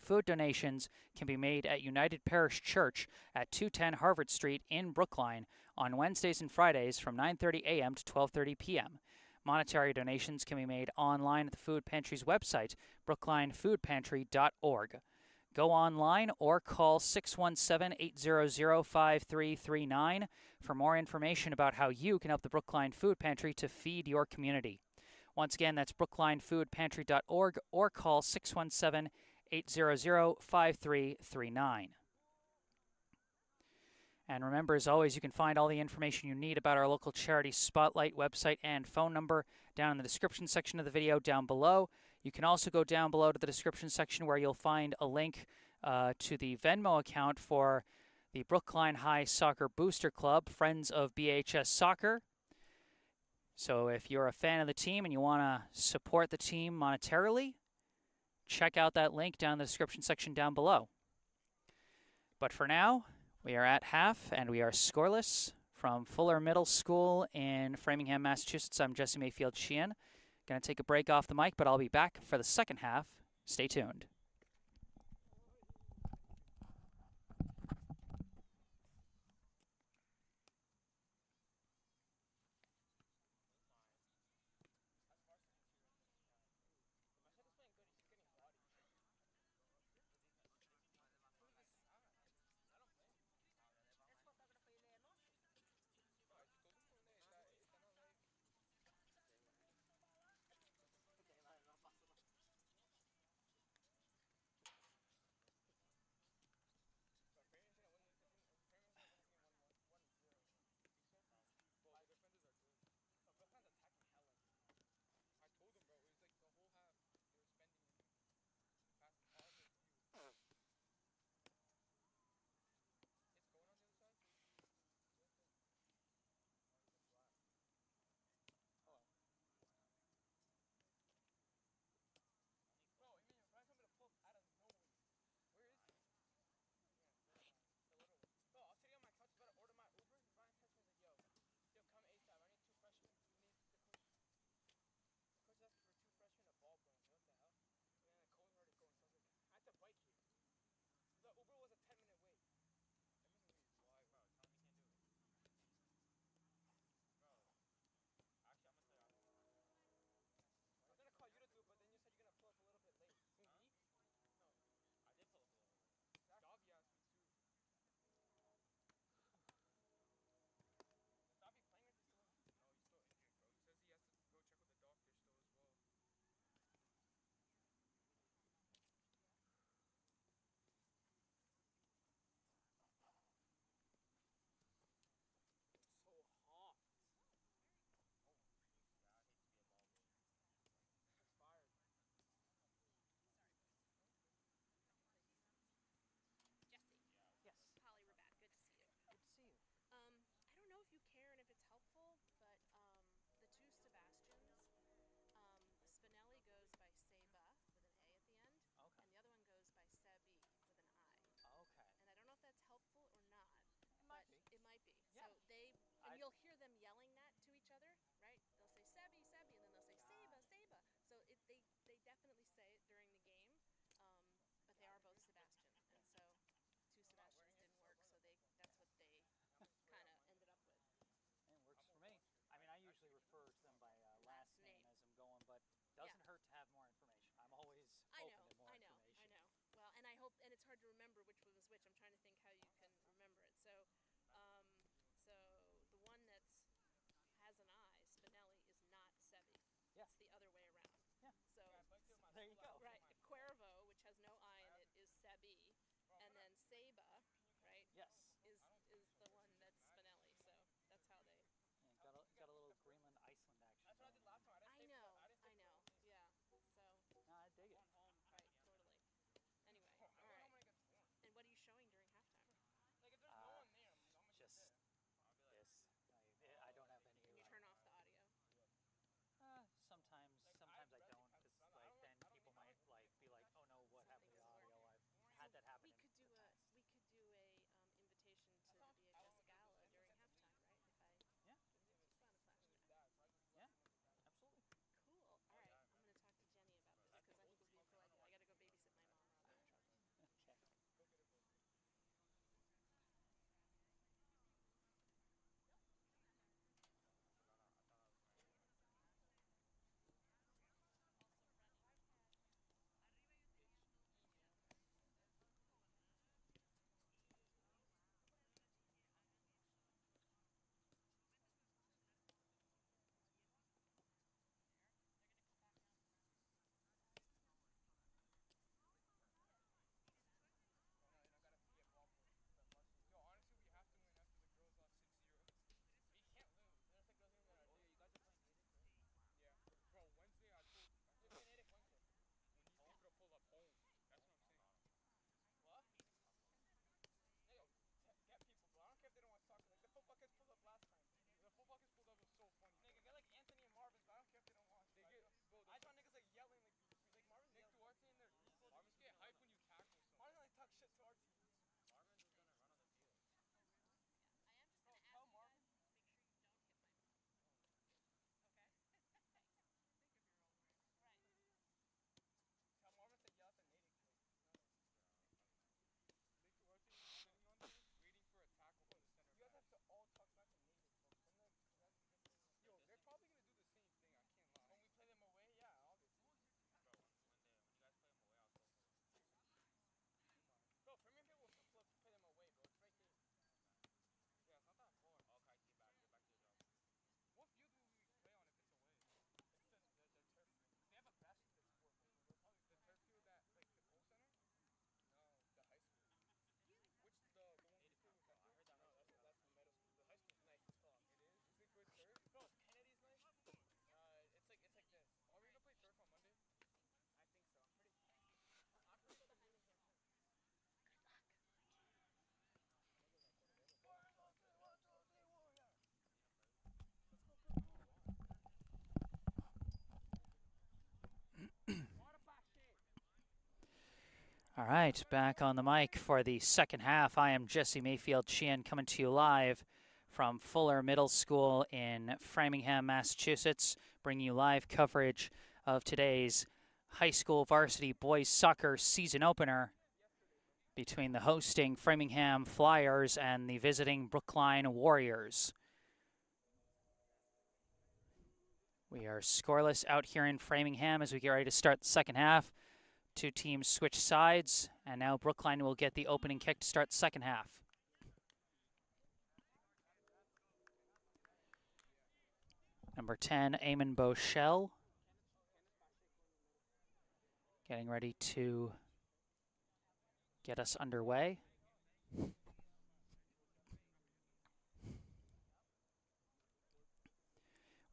Food donations can be made at United Parish Church at 210 Harvard Street in Brookline on Wednesdays and Fridays from 9:30 a.m. to 12:30 p.m. Monetary donations can be made online at the food pantry's website, brooklinefoodpantry.org. Go online or call 617-800-5339 for more information about how you can help the Brookline Food Pantry to feed your community. Once again, that's brooklinefoodpantry.org or call 617-800-5339. And remember, as always, you can find all the information you need about our local charity spotlight website and phone number down in the description section of the video down below. You can also go down below to the description section where you'll find a link to the Venmo account for the Brookline High Soccer Booster Club, Friends of BHS Soccer. So if you're a fan of the team and you want to support the team monetarily, check out that link down in the description section down below. But for now, we are at half and we are scoreless. From Fuller Middle School in Framingham, Massachusetts, I'm Jesse Mayfield-Sheehan. Going to take a break off the mic, but I'll be back for the second half. Stay tuned. hard to remember which one was which. I'm trying to think how you can remember it. So the one that's has an I, Spinelli, is not Sebi. Yeah. It's the other way around. Yeah. So There you go. right, Cuervo, which has no I in it, is Sebi, and then Seba, right? Yes. Is the one that's Spinelli. So that's how they. Yeah, got a little Greenland Iceland action. That's what I did last time. I know. Yeah. So. No, I dig it. Right. Totally. Anyway. All right. And what are you showing during halftime? Like if there's no one there, I'm gonna Just sit there. this. I don't have any. Can you turn off the audio? Sometimes I don't, because like then people might like be like, oh no, what happened to the audio? I've had that happen. We could do a invitation to the VHS gala during halftime, right? If I Yeah. just on a flashback. Yeah. Absolutely. Cool. All right. I'm gonna talk to Jenny about this because I think it would be a cool idea. I gotta go babysit my mom or I'll get in trouble. Okay. Yo, honestly, we have to win after the girls lost 6-0. We can't lose. There's like girls that are. Oh, you guys are playing Natick, right? Yeah. Bro, Wednesday I told. You're playing Natick Wednesday. We need people to pull up home. That's what I'm saying. What? Nigga, get people, bro. I don't care if they don't want soccer. Like the football kids pulled up last time. The football kids pulled up was so funny. Nigga, get like Anthony and Marvin's, but I don't care if they don't want. They get, bro, I saw niggas like yelling, like Marvin's Nick yelling. Duarte and their people. Marvin's get hype when you tackle someone. Marvin like talk shit to our team. Marvin's just gonna run on the field. I am just Bro, gonna tell ask Marvin. you guys, make sure you don't hit my mom. Okay? Thanks. Think of your own way. Right. Tell Marvin to yell at the Natick kid. Nick Duarte is sitting on there, waiting for a tackle from the center. You guys have to all talk back to Natick, bro. Some of them, yo, they're probably gonna do the same thing. I can't lie. When we play them away, yeah, obviously. Bro, when you guys play them away, I'll go for them. Bro, Framingham will play them away, bro. It's right there. Yeah, it's not that far. Okay, get back to your job. What field will we play on if it's away? It's the turf field. They have a basketball court. Probably the turf field at like the Kohl Center. No, the high school. Which the one we play with? I heard that. No, that's the middle school. The high school's nice as fuck. It is. Is it good turf? Bro, Kennedy's nice. It's like this. Are we gonna play turf on Monday? I think so. I'm pretty sure the Framingham turf. All right, back on the mic for the second half. I am Jesse Mayfield-Sheehan coming to you live from Fuller Middle School in Framingham, Massachusetts, bringing you live coverage of today's high school varsity boys soccer season opener between the hosting Framingham Flyers and the visiting Brookline Warriors. We are scoreless out here in Framingham as we get ready to start the second half. Two teams switch sides, and now Brookline will get the opening kick to start the second half. Number 10, Eamon Bochelle, getting ready to get us underway.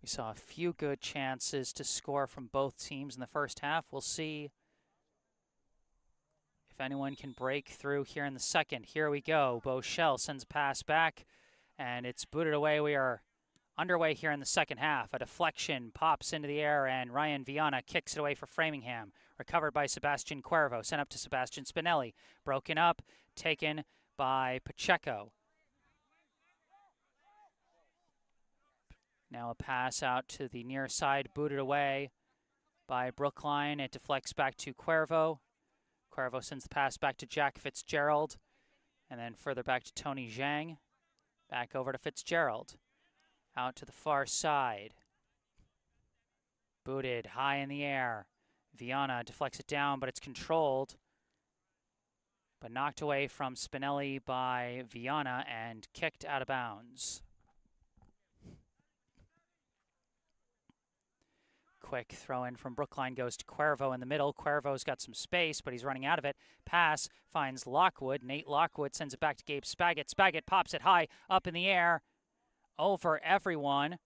We saw a few good chances to score from both teams in the first half. We'll see if anyone can break through here in the second. Here we go. Bochelle sends a pass back, and it's booted away. We are underway here in the second half. A deflection pops into the air, and Ryan Viana kicks it away for Framingham. Recovered by Sebastian Cuervo. Sent up to Sebastian Spinelli. Broken up. Taken by Pacheco. Now a pass out to the near side. Booted away by Brookline. It deflects back to Cuervo. Cuervo sends the pass back to Jack Fitzgerald. And then further back to Tony Zhang. Back over to Fitzgerald. Out to the far side. Booted high in the air. Viana deflects it down, but it's controlled but knocked away from Spinelli by Viana and kicked out of bounds. Quick throw in from Brookline goes to Cuervo in the middle. Cuervo's got some space, but he's running out of it. Pass finds Lockwood. Nate Lockwood sends it back to Gabe Spaggett. Spaggett pops it high up in the air over everyone.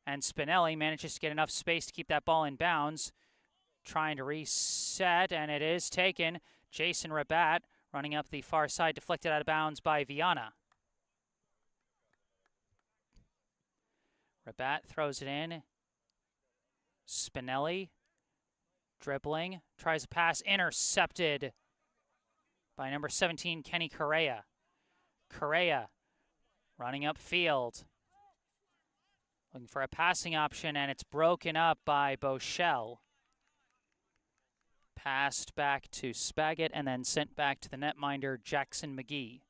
And Spinelli manages to get enough space to keep that ball in bounds. Trying to reset, and it is taken. Jason Rabat running up the far side, deflected out of bounds by Viana. Rabat throws it in. Spinelli dribbling, tries a pass, intercepted by number 17, Kenny Correa. Correa running upfield, looking for a passing option, and it's broken up by Bochelle. Passed back to Spaggett and then sent back to the netminder, Jackson McGee.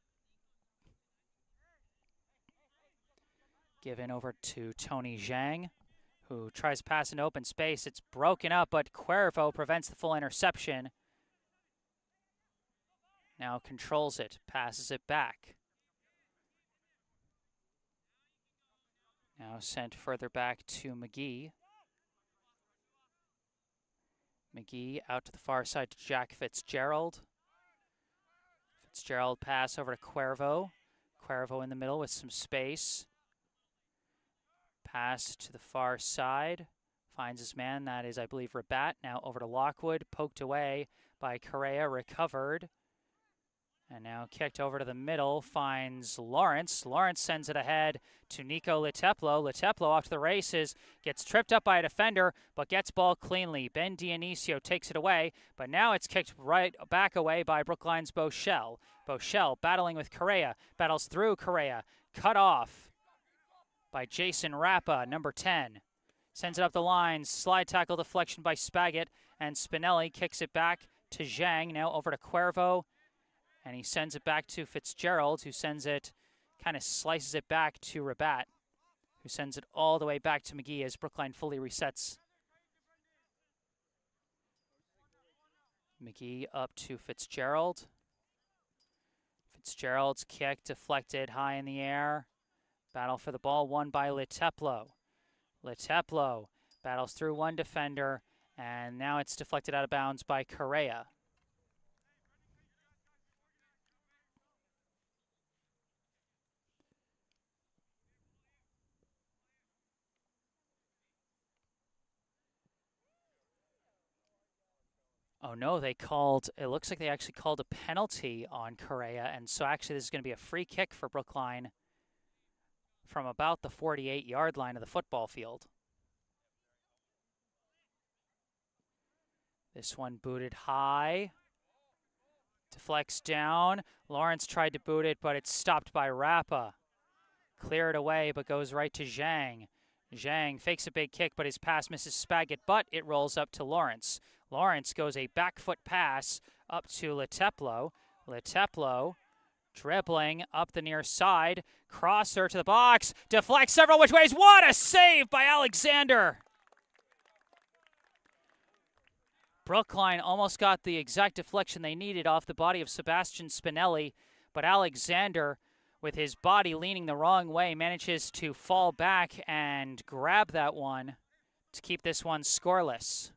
Given over to Tony Zhang, who tries to pass in open space. It's broken up, but Cuervo prevents the full interception. Now controls it, passes it back. Now sent further back to McGee. McGee out to the far side to Jack Fitzgerald. Fitzgerald pass over to Cuervo. Cuervo in the middle with some space. Pass to the far side. Finds his man, that is, I believe, Rabat. Now over to Lockwood, poked away by Correa, recovered. And now kicked over to the middle, finds Lawrence. Lawrence sends it ahead to Nico Leteplo. Leteplo off to the races, gets tripped up by a defender, but gets ball cleanly. Ben Dionisio takes it away, but now it's kicked right back away by Brookline's Bochelle. Bochelle battling with Correa, battles through Correa, cut off by Jason Rappa, number 10. Sends it up the line, slide tackle deflection by Spaggett, and Spinelli kicks it back to Zhang, now over to Cuervo. And he sends it back to Fitzgerald, who sends it, kind of slices it back to Rabat, who sends it all the way back to McGee as Brookline fully resets. McGee up to Fitzgerald. Fitzgerald's kick deflected high in the air. Battle for the ball won by Leteplo. Leteplo battles through one defender, and now it's deflected out of bounds by Correa. Oh no, it looks like they actually called a penalty on Correa, and so actually this is going to be a free kick for Brookline from about the 48-yard line of the football field. This one booted high, deflects down. Lawrence tried to boot it, but it's stopped by Rappa. Cleared away, but goes right to Zhang. Zhang fakes a big kick, but his pass misses Spaggett, but it rolls up to Lawrence. Lawrence goes a back foot pass up to Leteplo. Leteplo dribbling up the near side. Crosser to the box. Deflects several which ways. What a save by Alexander! Brookline almost got the exact deflection they needed off the body of Sebastian Spinelli, but Alexander, with his body leaning the wrong way, manages to fall back and grab that one to keep this one scoreless.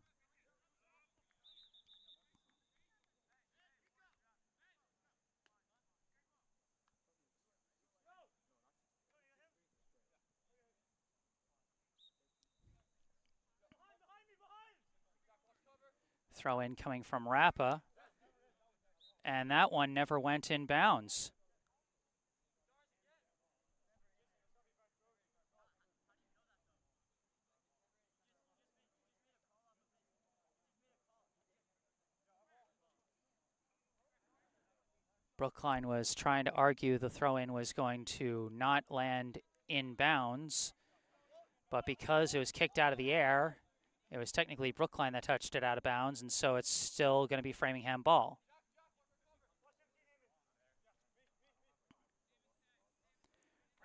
Throw in coming from Rappa, and that one never went in bounds. Brookline was trying to argue the throw-in was going to not land in bounds, but because it was kicked out of the air, it was technically Brookline that touched it out of bounds, and so it's still going to be Framingham ball.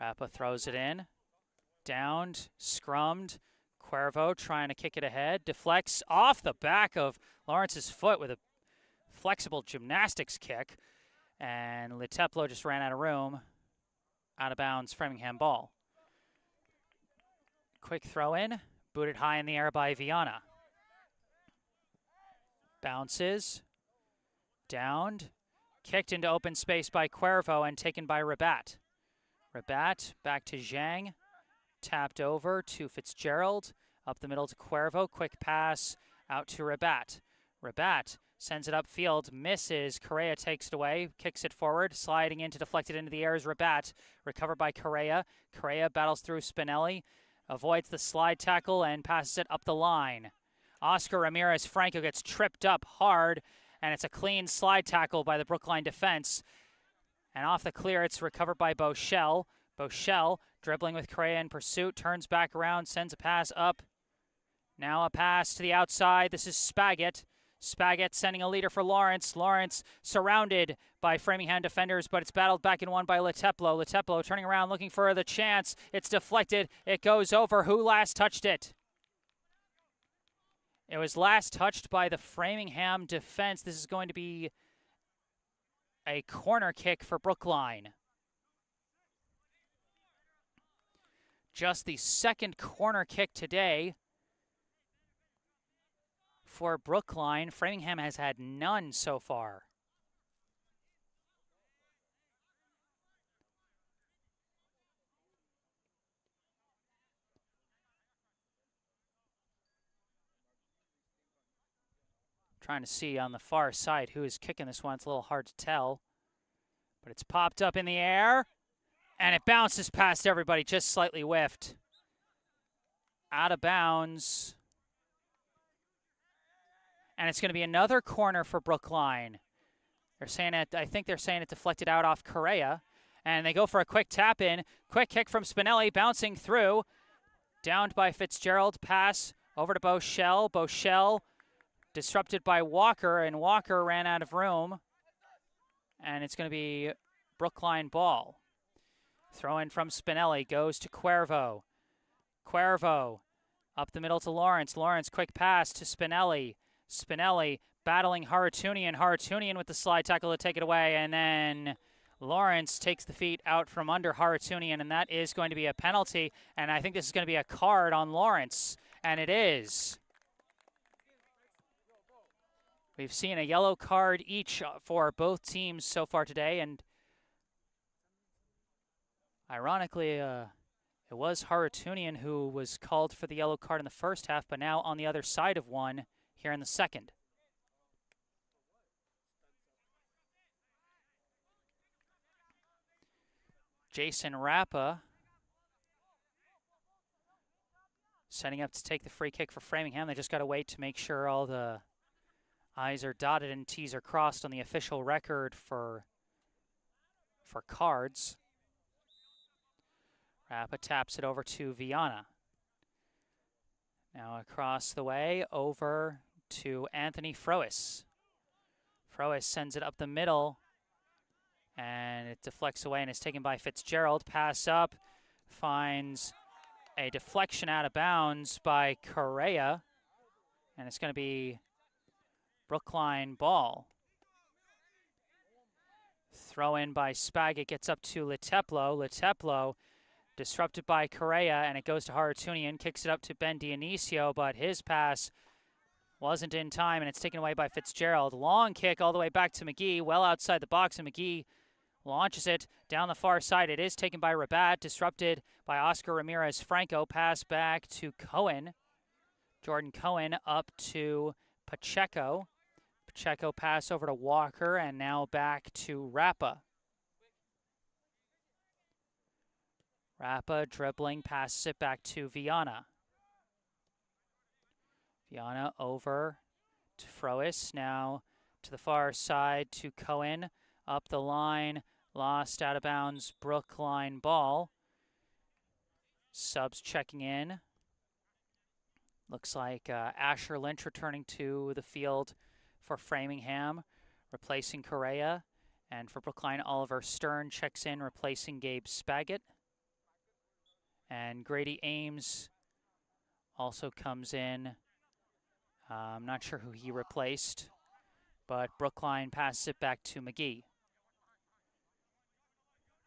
Rappa throws it in. Downed, scrummed. Cuervo trying to kick it ahead. Deflects off the back of Lawrence's foot with a flexible gymnastics kick. And Leteplo just ran out of room. Out of bounds, Framingham ball. Quick throw in, booted high in the air by Viana. Bounces, downed, kicked into open space by Cuervo and taken by Rabat. Rabat back to Zhang, tapped over to Fitzgerald, up the middle to Cuervo, quick pass out to Rabat. Rabat sends it upfield, misses, Correa takes it away, kicks it forward, sliding in to deflect it into the air is Rabat, recovered by Correa. Correa battles through Spinelli, avoids the slide tackle and passes it up the line. Oscar Ramirez-Franco gets tripped up hard, and it's a clean slide tackle by the Brookline defense. And off the clear, it's recovered by Bochelle. Bochelle dribbling with Correa in pursuit, turns back around, sends a pass up. Now a pass to the outside. This is Spagat. Spagat sending a leader for Lawrence. Lawrence surrounded by Framingham defenders, but it's battled back and won by Leteplo. Leteplo turning around, looking for the chance. It's deflected. It goes over. Who last touched it? It was last touched by the Framingham defense. This is going to be a corner kick for Brookline. Just the second corner kick today for Brookline. Framingham has had none so far. Trying to see on the far side who is kicking this one. It's a little hard to tell. But it's popped up in the air. And it bounces past everybody, just slightly whiffed. Out of bounds. And it's going to be another corner for Brookline. They're saying it, I think they're saying it deflected out off Correa. And they go for a quick tap in. Quick kick from Spinelli, bouncing through. Downed by Fitzgerald. Pass over to Bochelle. Bochelle disrupted by Walker, and Walker ran out of room. And it's going to be Brookline ball. Throw in from Spinelli, goes to Cuervo. Cuervo up the middle to Lawrence. Lawrence, quick pass to Spinelli. Spinelli battling Haratunian. Haratunian with the slide tackle to take it away, and then Lawrence takes the feet out from under Haratunian, and that is going to be a penalty, and I think this is going to be a card on Lawrence, and it is. We've seen a yellow card each for both teams so far today, and ironically, it was Haratunian who was called for the yellow card in the first half, but now on the other side of one here in the second. Jason Rappa setting up to take the free kick for Framingham. They just got to wait to make sure all the I's are dotted and T's are crossed on the official record for cards. Rappa taps it over to Viana. Now across the way over to Anthony Frois. Frois sends it up the middle, and it deflects away and is taken by Fitzgerald. Pass up, finds a deflection out of bounds by Correa, and it's going to be Brookline ball. Throw in by Spagat, gets up to Leteplo. Leteplo disrupted by Correa, and it goes to Haratunian, kicks it up to Ben Dionisio, but his pass wasn't in time, and it's taken away by Fitzgerald. Long kick all the way back to McGee, well outside the box, and McGee launches it down the far side. It is taken by Rabat, disrupted by Oscar Ramirez-Franco. Pass back to Cohen. Jordan Cohen up to Pacheco. Pacheco pass over to Walker, and now back to Rappa. Rappa dribbling, passes it back to Viana. Viana over to Frois, now to the far side to Cohen. Up the line, lost out of bounds, Brookline ball. Subs checking in. Looks like Asher Lynch returning to the field for Framingham, replacing Correa. And for Brookline, Oliver Stern checks in, replacing Gabe Spagat. And Grady Ames also comes in. I'm not sure who he replaced, but Brookline passes it back to McGee.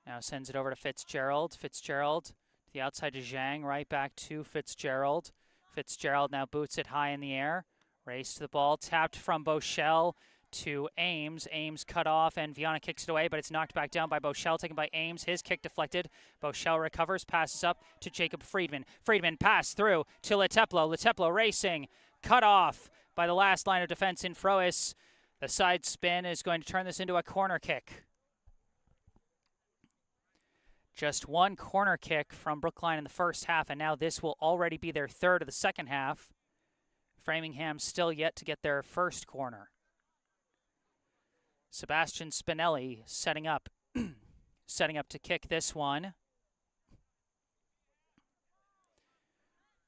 Now sends it over to Fitzgerald. Fitzgerald to the outside to Zhang, right back to Fitzgerald. Fitzgerald now boots it high in the air. Race to the ball, tapped from Boschel to Ames. Ames cut off, and Viana kicks it away, but it's knocked back down by Boschel, taken by Ames. His kick deflected. Boschel recovers, passes up to Jacob Friedman. Friedman pass through to Leteplo. Leteplo racing, cut off by the last line of defense in Frois. The side spin is going to turn this into a corner kick. Just one corner kick from Brookline in the first half, and now this will already be their third of the second half. Framingham still yet to get their first corner. Sebastian Spinelli setting up to kick this one.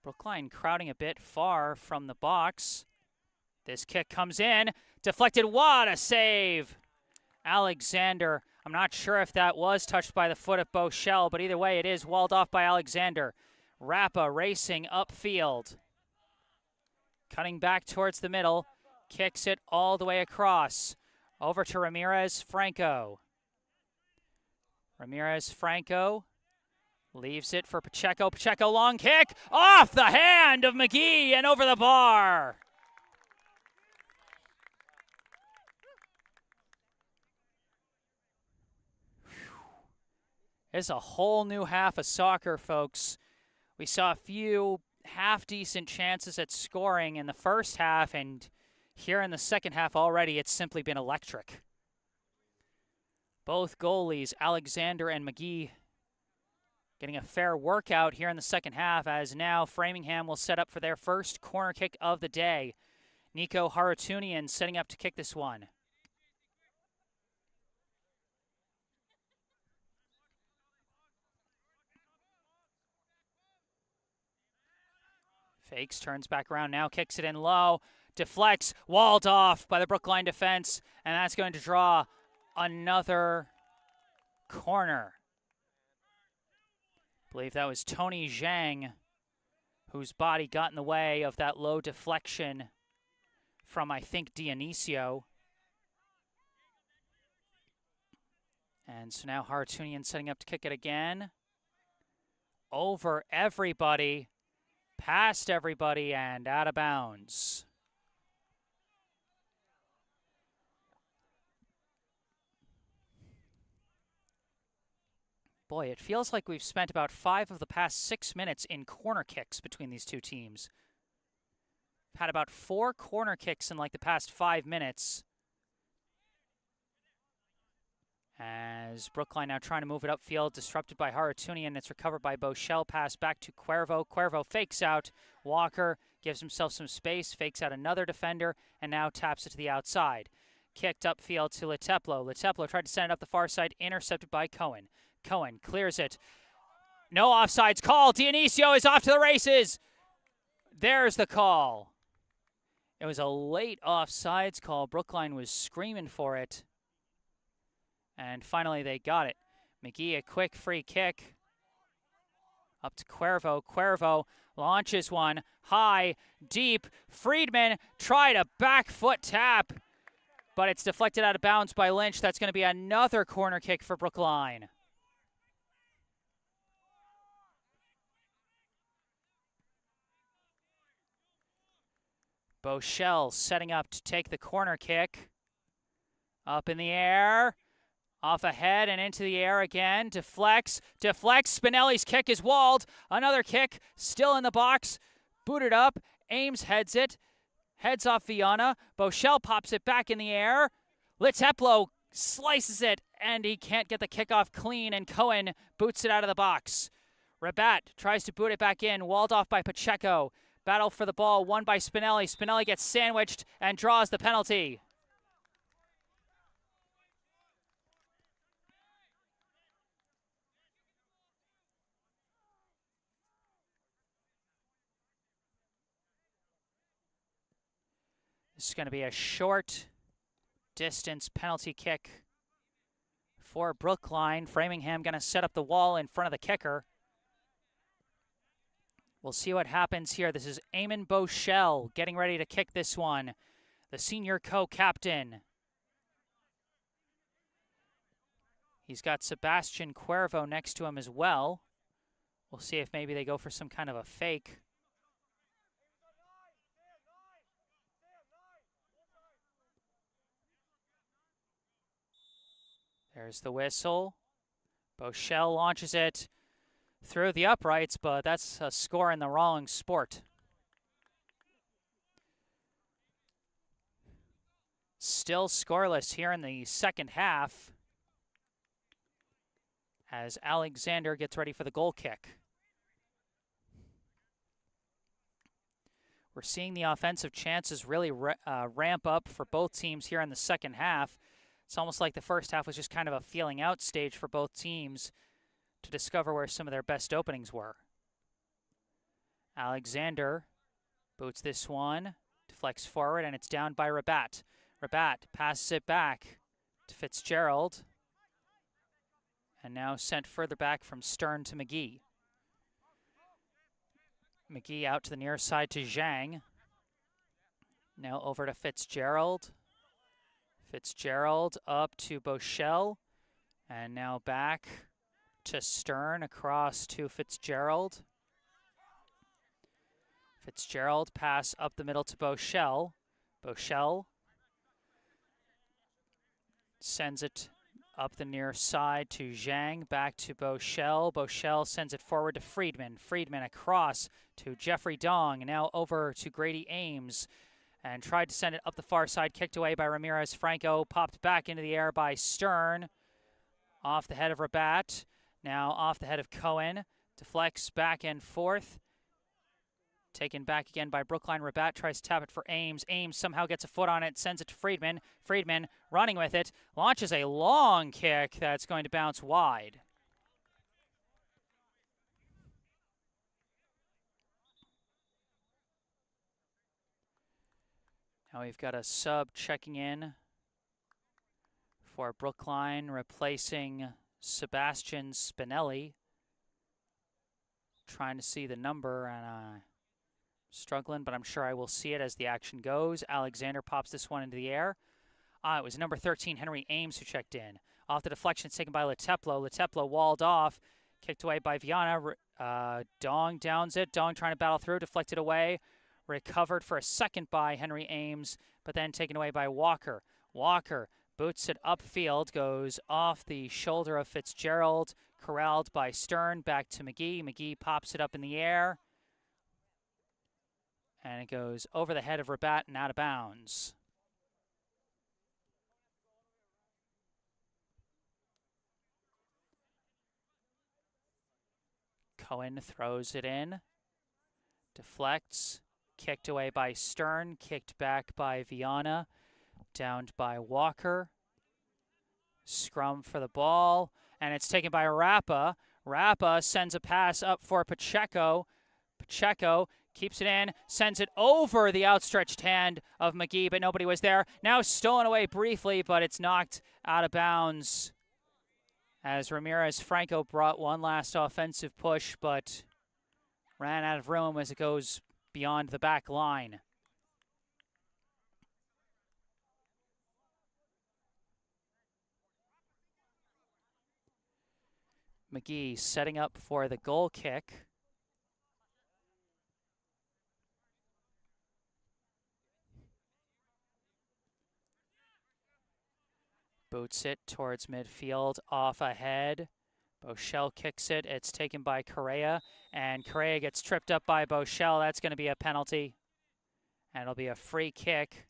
Brookline crowding a bit far from the box. This kick comes in, deflected. What a save! Alexander, I'm not sure if that was touched by the foot of Boschel, but either way it is walled off by Alexander. Rappa racing upfield. Cutting back towards the middle, kicks it all the way across. Over to Ramirez Franco. Ramirez Franco leaves it for Pacheco. Pacheco long kick off the hand of McGee and over the bar. It's a whole new half of soccer, folks. We saw a few half-decent chances at scoring in the first half, and here in the second half already, it's simply been electric. Both goalies, Alexander and McGee, getting a fair workout here in the second half, as now Framingham will set up for their first corner kick of the day. Nico Harutunian setting up to kick this one. Fakes, turns back around now, kicks it in low, deflects, walled off by the Brookline defense, and that's going to draw another corner. I believe that was Tony Zhang whose body got in the way of that low deflection from, I think, Dionisio. And so now Harutunian setting up to kick it again. Over everybody. Past everybody and out of bounds. Boy, it feels like we've spent about 5 of the past 6 minutes in corner kicks between these two teams. We've had about 4 corner kicks in like the past 5 minutes. As Brookline now trying to move it upfield, disrupted by Harutunian. It's recovered by Boschel, pass back to Cuervo. Cuervo fakes out. Walker gives himself some space, fakes out another defender, and now taps it to the outside. Kicked upfield to Leteplo. Leteplo tried to send it up the far side, intercepted by Cohen. Cohen clears it. No offsides call. Dionisio is off to the races. There's the call. It was a late offsides call. Brookline was screaming for it. And finally, they got it. McGee, a quick free kick. Up to Cuervo. Cuervo launches one high, deep. Friedman tried a back foot tap, but it's deflected out of bounds by Lynch. That's going to be another corner kick for Brookline. Boschel setting up to take the corner kick. Up in the air. Off ahead and into the air again. Deflects. Spinelli's kick is walled. Another kick still in the box. Booted up. Ames heads it. Heads off Viana. Boschel pops it back in the air. Leteplo slices it, and he can't get the kickoff clean, and Cohen boots it out of the box. Rabat tries to boot it back in. Walled off by Pacheco. Battle for the ball won by Spinelli. Spinelli gets sandwiched and draws the penalty. This is going to be a short distance penalty kick for Brookline. Framingham going to set up the wall in front of the kicker. We'll see what happens here. This is Eamon Boschel getting ready to kick this one. The senior co-captain. He's got Sebastian Cuervo next to him as well. We'll see if maybe they go for some kind of a fake. There's the whistle. Boschel launches it through the uprights, but that's a score in the wrong sport. Still scoreless here in the second half as Alexander gets ready for the goal kick. We're seeing the offensive chances really ramp up for both teams here in the second half. It's almost like the first half was just kind of a feeling out stage for both teams to discover where some of their best openings were. Alexander boots this one, deflects forward, and it's down by Rabat. Rabat passes it back to Fitzgerald, and now sent further back from Stern to McGee. McGee out to the near side to Zhang. Now over to Fitzgerald. Fitzgerald up to Boschel, and now back to Stern, across to Fitzgerald. Fitzgerald pass up the middle to Boschel. Boschel sends it up the near side to Zhang, back to Boschel. Boschel sends it forward to Friedman. Friedman across to Jeffrey Dong, now over to Grady Ames, and tried to send it up the far side, kicked away by Ramirez Franco, popped back into the air by Stern, off the head of Rabat, now off the head of Cohen, deflects back and forth, taken back again by Brookline. Rabat tries to tap it for Ames. Ames somehow gets a foot on it, sends it to Friedman. Friedman running with it, launches a long kick that's going to bounce wide. Now we've got a sub checking in for Brookline, replacing Sebastian Spinelli. Trying to see the number, and struggling, but I'm sure I will see it as the action goes. Alexander pops this one into the air. It was number 13, Henry Ames, who checked in. Off the deflection, taken by Leteplo. Leteplo walled off, kicked away by Viana. Dong downs it. Dong trying to battle through, deflected away. Recovered for a second by Henry Ames, but then taken away by Walker. Walker boots it upfield, goes off the shoulder of Fitzgerald, corralled by Stern, back to McGee. McGee pops it up in the air, and it goes over the head of Rabat and out of bounds. Cohen throws it in, deflects, kicked away by Stern, kicked back by Viana, downed by Walker. Scrum for the ball, and it's taken by Rappa. Rappa sends a pass up for Pacheco. Pacheco keeps it in, sends it over the outstretched hand of McGee, but nobody was there. Now stolen away briefly, but it's knocked out of bounds as Ramirez Franco brought one last offensive push, but ran out of room as it goes beyond the back line. McGee setting up for the goal kick. Boots it towards midfield, off ahead. Boschel kicks it. It's taken by Correa, and Correa gets tripped up by Boschel. That's going to be a penalty, and it'll be a free kick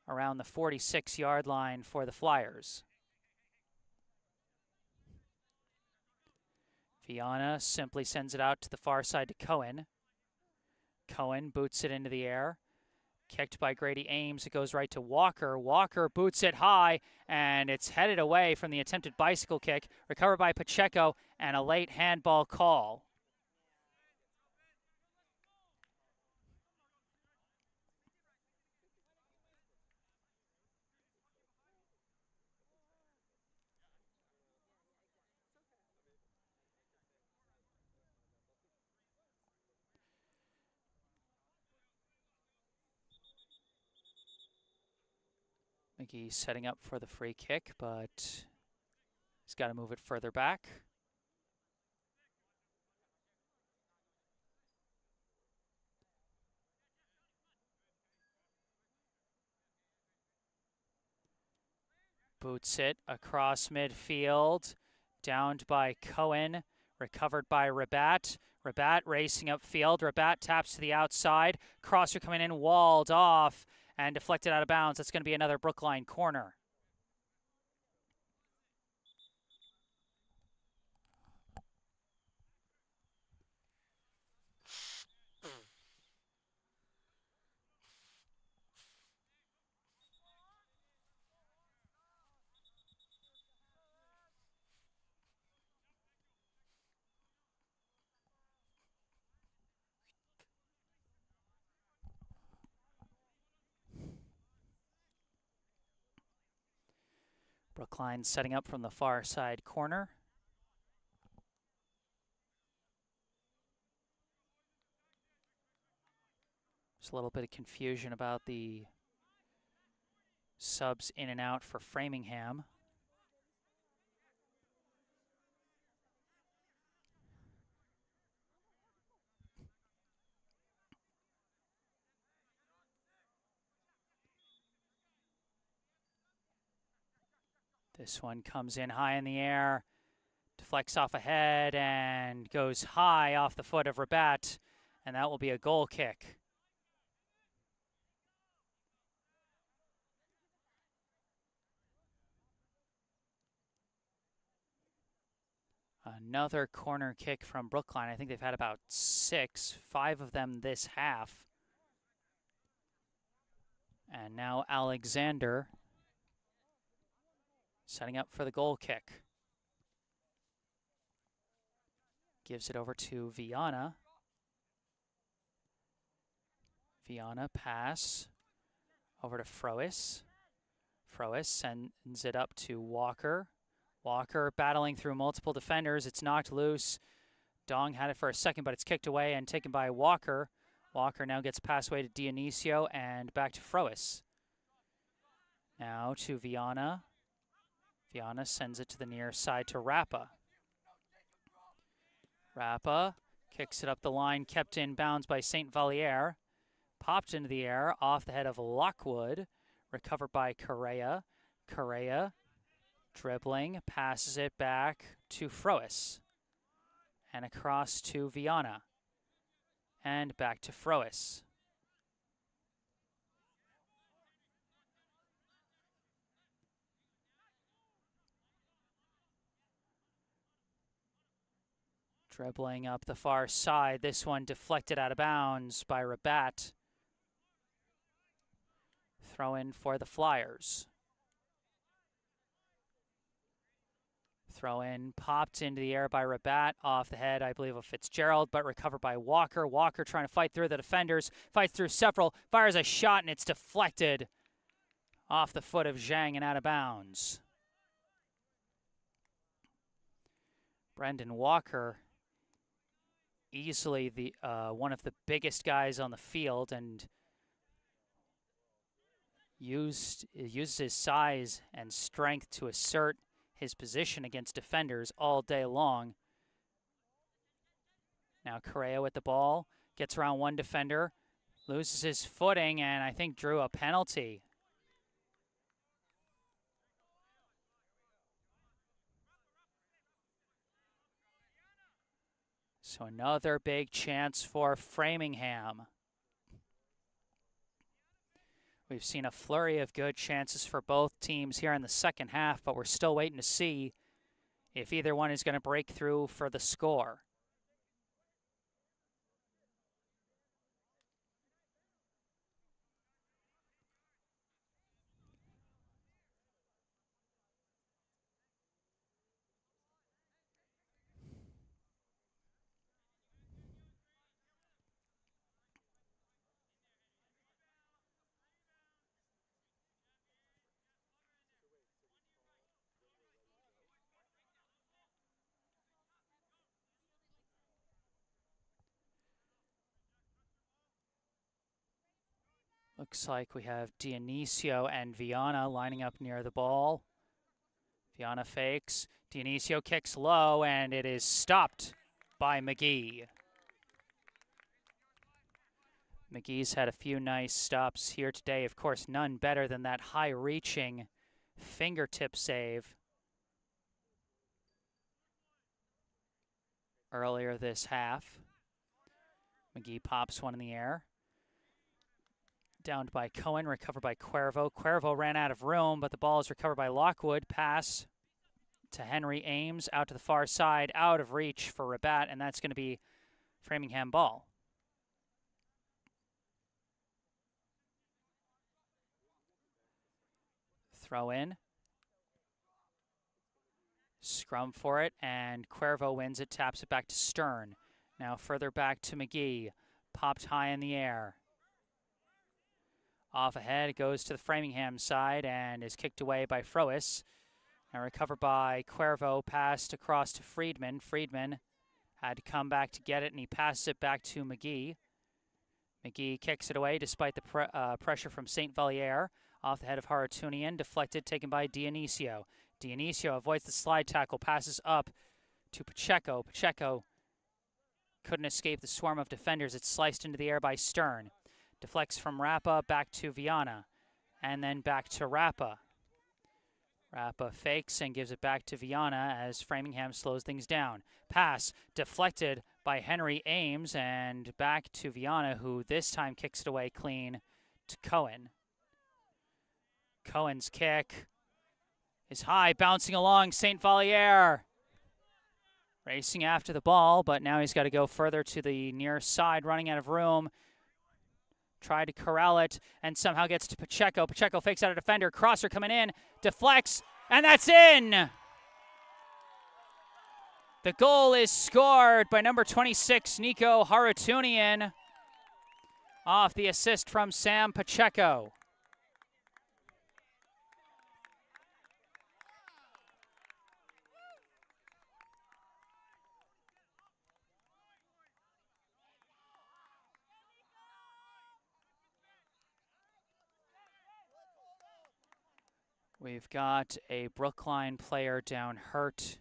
around the 46-yard line for the Flyers. Viana simply sends it out to the far side to Cohen. Cohen boots it into the air. Kicked by Grady Ames. It goes right to Walker. Walker boots it high, and it's headed away from the attempted bicycle kick. Recovered by Pacheco, and a late handball call. McGee setting up for the free kick, but He's got to move it further back. Boots it across midfield. Downed by Cohen. Recovered by Rabat. Rabat racing upfield. Rabat taps to the outside. Crosser coming in, walled off and deflected out of bounds. That's going to be another Brookline corner. Brookline setting up from the far side corner. There's a little bit of confusion about the subs in and out for Framingham. This one comes in high in the air, deflects off ahead, and goes high off the foot of Rabat, and that will be a goal kick. Another corner kick from Brookline. I think they've had about 5 of them this half. And now Alexander setting up for the goal kick. Gives it over to Viana. Viana pass over to Frois. Frois sends it up to Walker. Walker battling through multiple defenders. It's knocked loose. Dong had it for a second, but it's kicked away and taken by Walker. Walker now gets passed away to Dionisio and back to Frois. Now to Viana. Viana sends it to the near side to Rappa. Rappa kicks it up the line, kept in bounds by St. Valliere. Popped into the air off the head of Lockwood. Recovered by Correa. Correa dribbling, passes it back to Frois. And across to Viana. And back to Frois. Dribbling up the far side. This one deflected out of bounds by Rabat. Throw in for the Flyers. Throw in popped into the air by Rabat off the head, I believe, of Fitzgerald, but recovered by Walker. Walker trying to fight through the defenders, fights through several, fires a shot, and it's deflected off the foot of Zhang and out of bounds. Brendan Walker, easily the one of the biggest guys on the field, and used his size and strength to assert his position against defenders all day long. Now Correa with the ball, gets around one defender, loses his footing, and I think drew a penalty. So another big chance for Framingham. We've seen a flurry of good chances for both teams here in the second half, but we're still waiting to see if either one is going to break through for the score. Looks like we have Dionisio and Viana lining up near the ball. Viana fakes. Dionisio kicks low, and it is stopped by McGee. McGee's had a few nice stops here today. Of course, none better than that high-reaching fingertip save earlier this half. McGee pops one in the air. Downed by Cohen, recovered by Cuervo. Cuervo ran out of room, but the ball is recovered by Lockwood. Pass to Henry Ames, out to the far side, out of reach for Rabat, and that's going to be Framingham ball. Throw in. Scrum for it, and Cuervo wins it, taps it back to Stern. Now further back to McGee. Popped high in the air. Off ahead, it goes to the Framingham side and is kicked away by Frois. Now recovered by Cuervo, passed across to Friedman. Friedman had to come back to get it, and he passes it back to McGee. McGee kicks it away despite the pressure from St. Valliere. Off the head of Haratunian, deflected, taken by Dionisio. Dionisio avoids the slide tackle, passes up to Pacheco. Pacheco couldn't escape the swarm of defenders. It's sliced into the air by Stern. Deflects from Rappa back to Viana, and then back to Rappa. Rappa fakes and gives it back to Viana as Framingham slows things down. Pass deflected by Henry Ames and back to Viana, who this time kicks it away clean to Cohen. Cohen's kick is high, bouncing along St. Valliere. Racing after the ball, but now he's got to go further to the near side, running out of room. Tried to corral it and somehow gets to Pacheco. Pacheco fakes out a defender. Crosser coming in, deflects, and that's in! The goal is scored by number 26, Nico Haratunian, off the assist from Sam Pacheco. We've got a Brookline player down hurt.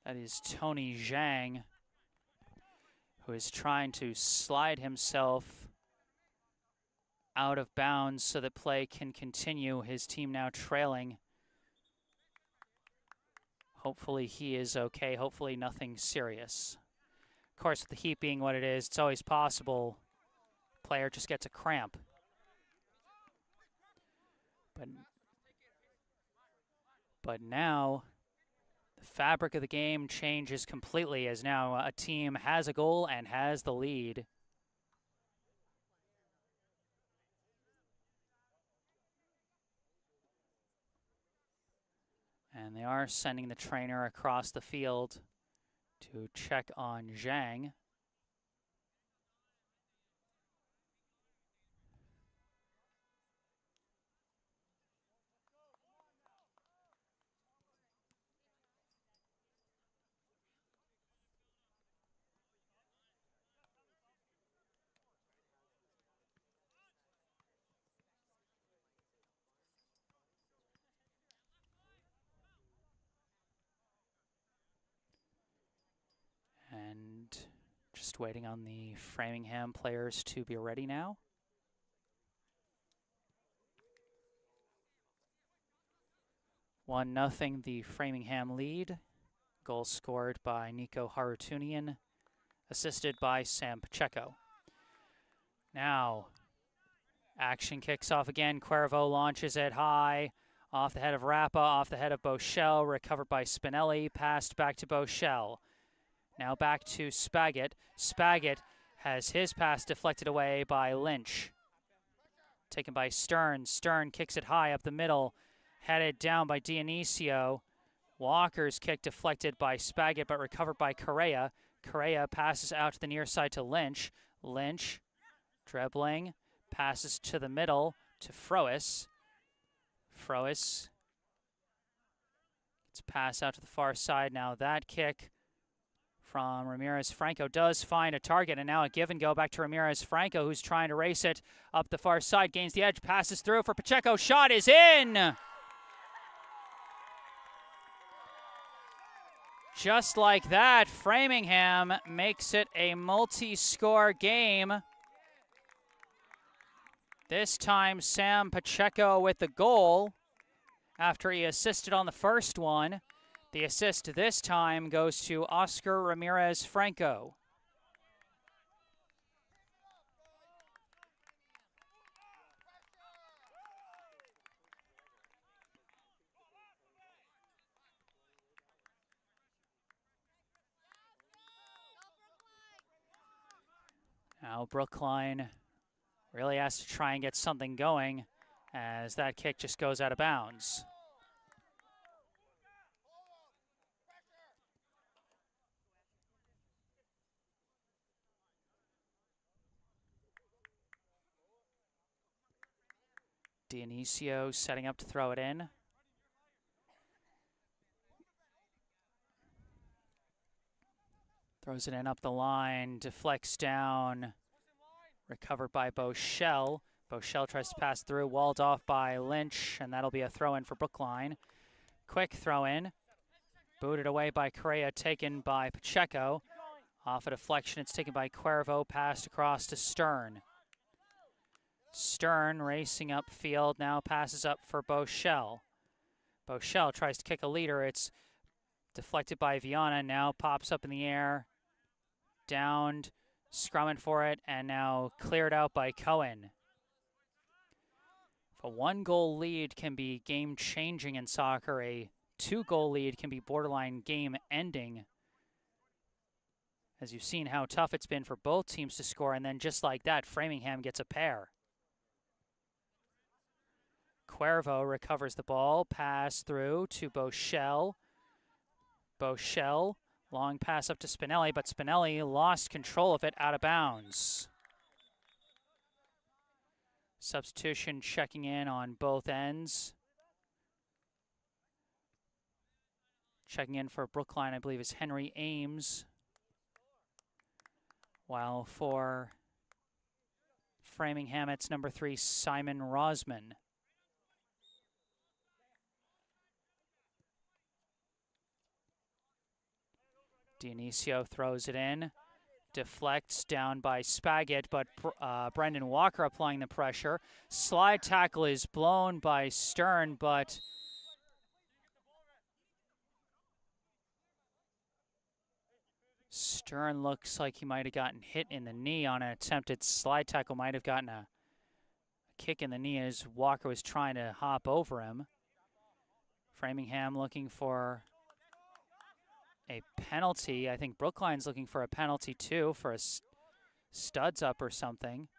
That is Tony Zhang, who is trying to slide himself out of bounds so that play can continue. His team now trailing. Hopefully he is okay. Hopefully nothing serious. Of course, with the heat being what it is, it's always possible player just gets a cramp. But now the fabric of the game changes completely as now a team has a goal and has the lead. And they are sending the trainer across the field to check on Zhang. And just waiting on the Framingham players to be ready now. One nothing, the Framingham lead. Goal scored by Nico Haratunian, assisted by Sam Pacheco. Now, action kicks off again. Cuervo launches it high. Off the head of Rappa, off the head of Boschel, recovered by Spinelli, passed back to Boschel. Now back to Spaggett. Spaggett has his pass deflected away by Lynch. Taken by Stern. Stern kicks it high up the middle, headed down by Dionisio. Walker's kick deflected by Spaggett, but recovered by Correa. Correa passes out to the near side to Lynch. Lynch, dribbling, passes to the middle to Frois. Frois gets pass out to the far side. Now that kick from Ramirez-Franco does find a target, and now a give and go back to Ramirez-Franco, who's trying to race it up the far side, gains the edge, passes through for Pacheco, shot is in! Just like that, Framingham makes it a multi-score game. This time, Sam Pacheco with the goal after he assisted on the first one. The assist this time goes to Oscar Ramirez-Franco. Now Brookline really has to try and get something going as that kick just goes out of bounds. Dionisio setting up to throw it in. Throws it in up the line, deflects down, recovered by Bochelle. Bochelle tries to pass through, walled off by Lynch, and that'll be a throw-in for Brookline. Quick throw-in, booted away by Correa, taken by Pacheco. Off a deflection, it's taken by Cuervo, passed across to Stern. Stern racing upfield, now passes up for Bochelle. Bochelle tries to kick a leader, it's deflected by Viana, now pops up in the air, downed, scrumming for it, and now cleared out by Cohen. If a one-goal lead can be game-changing in soccer, a two-goal lead can be borderline game-ending. As you've seen how tough it's been for both teams to score, and then just like that, Framingham gets a pair. Cuervo recovers the ball, pass through to Bochelle. Bochelle, long pass up to Spinelli, but Spinelli lost control of it out of bounds. Substitution checking in on both ends. Checking in for Brookline, I believe, is Henry Ames. While for Framingham, it's number 3, Simon Rosman. Dionisio throws it in, deflects down by Spaggett, but Brendan Walker applying the pressure. Slide tackle is blown by Stern, but Stern looks like he might have gotten hit in the knee on an attempted slide tackle, might have gotten a kick in the knee as Walker was trying to hop over him. Framingham looking for a penalty. I think Brookline's looking for a penalty too, for a studs up or something.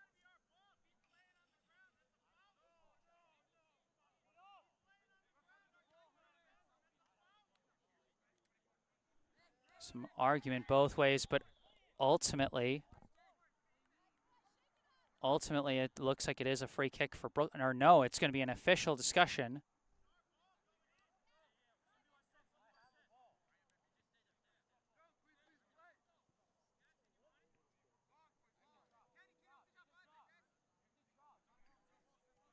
Some argument both ways, but ultimately it looks like it is a free kick for Brookline. Or no, it's going to be an official discussion.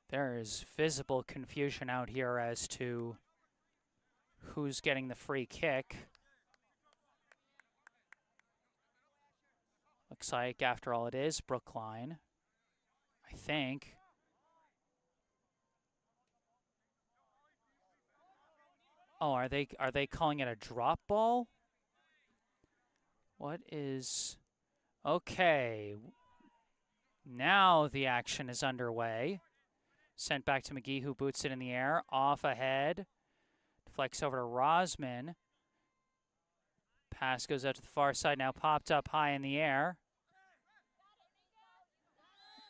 There is visible confusion out here as to who's getting the free kick. Looks like, after all, it is Brookline, I think. Oh, are they calling it a drop ball? What is... Okay. Now the action is underway. Sent back to McGee, who boots it in the air. Off ahead. Deflects over to Rosman. Pass goes out to the far side, now popped up high in the air.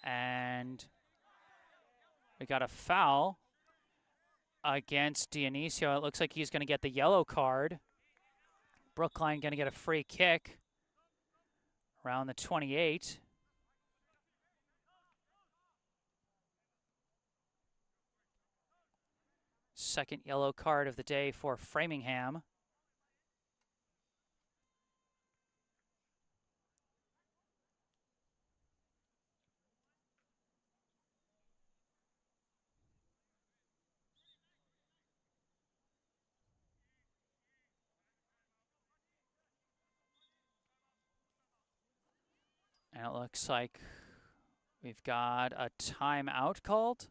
And we got a foul against Dionisio. It looks like he's going to get the yellow card. Brookline going to get a free kick around the 28. Second yellow card of the day for Framingham. And it looks like we've got a timeout called.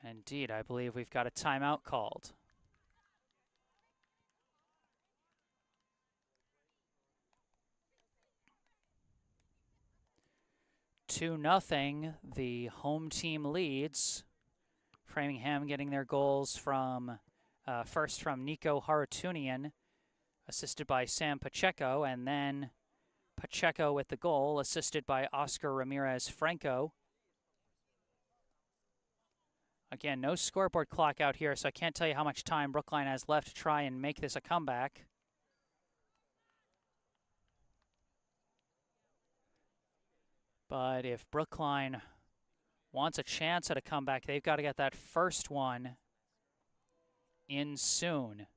Indeed, I believe we've got a timeout called. 2-0, the home team leads. Framingham getting their goals from first from Nico Harutunian, assisted by Sam Pacheco, and then Pacheco with the goal, assisted by Oscar Ramirez-Franco. Again, no scoreboard clock out here, so I can't tell you how much time Brookline has left to try and make this a comeback. But if Brookline wants a chance at a comeback, they've got to get that first one in soon.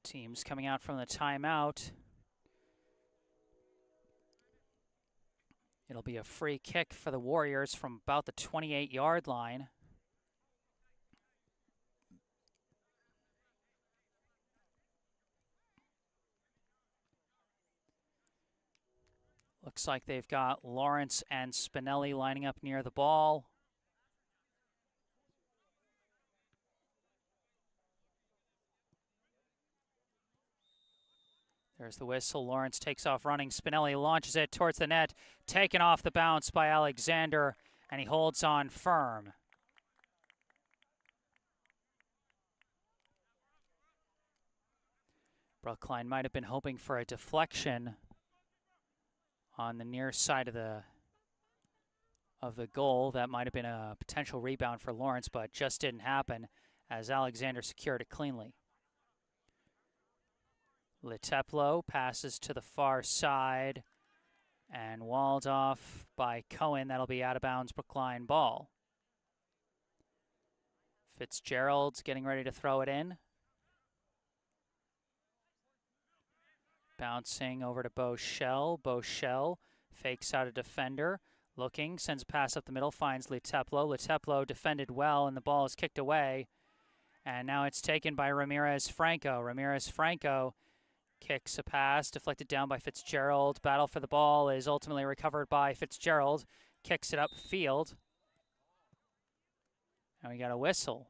Teams coming out from the timeout. It'll be a free kick for the Warriors from about the 28-yard line. Looks like they've got Lawrence and Spinelli lining up near the ball. There's the whistle. Lawrence takes off running. Spinelli launches it towards the net. Taken off the bounce by Alexander, and he holds on firm. Brookline might have been hoping for a deflection on the near side of the goal. That might have been a potential rebound for Lawrence, but just didn't happen as Alexander secured it cleanly. Leteplo passes to the far side and walled off by Cohen. That'll be out of bounds Brookline ball. Fitzgerald's getting ready to throw it in. Bouncing over to Beauchelle. Beauchelle fakes out a defender. Looking, sends a pass up the middle, finds Leteplo. Leteplo defended well, and the ball is kicked away. And now it's taken by Ramirez-Franco. Ramirez-Franco kicks a pass, deflected down by Fitzgerald. Battle for the ball is ultimately recovered by Fitzgerald. Kicks it upfield. And we got a whistle.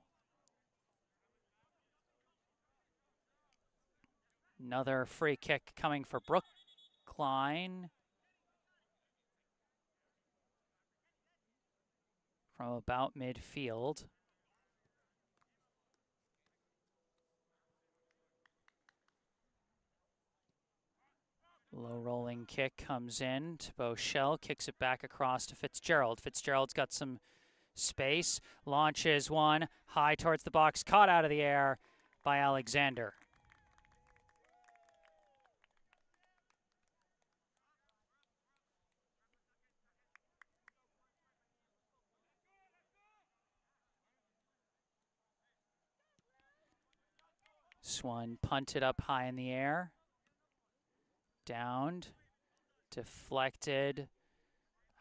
Another free kick coming for Brookline from about midfield. Low rolling kick comes in to Beauchelle, kicks it back across to Fitzgerald. Fitzgerald's got some space, launches one high towards the box, caught out of the air by Alexander. Swan punted up high in the air. Downed, deflected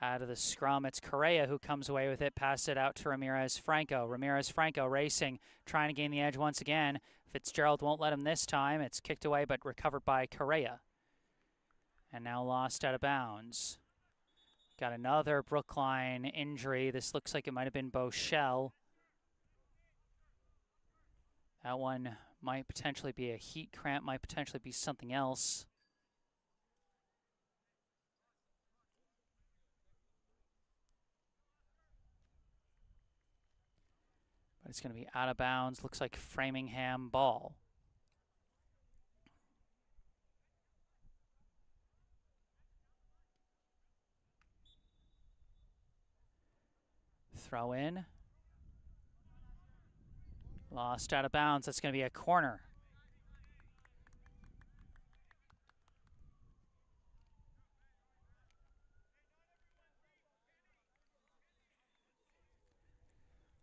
out of the scrum. It's Correa who comes away with it, pass it out to Ramirez-Franco. Ramirez-Franco racing, trying to gain the edge once again. Fitzgerald won't let him this time. It's kicked away but recovered by Correa. And now lost out of bounds. Got another Brookline injury. This looks like it might have been Beauchelle. That one might potentially be a heat cramp, might potentially be something else. But it's going to be out of bounds. Looks like Framingham ball. Throw in. Lost out of bounds. That's going to be a corner.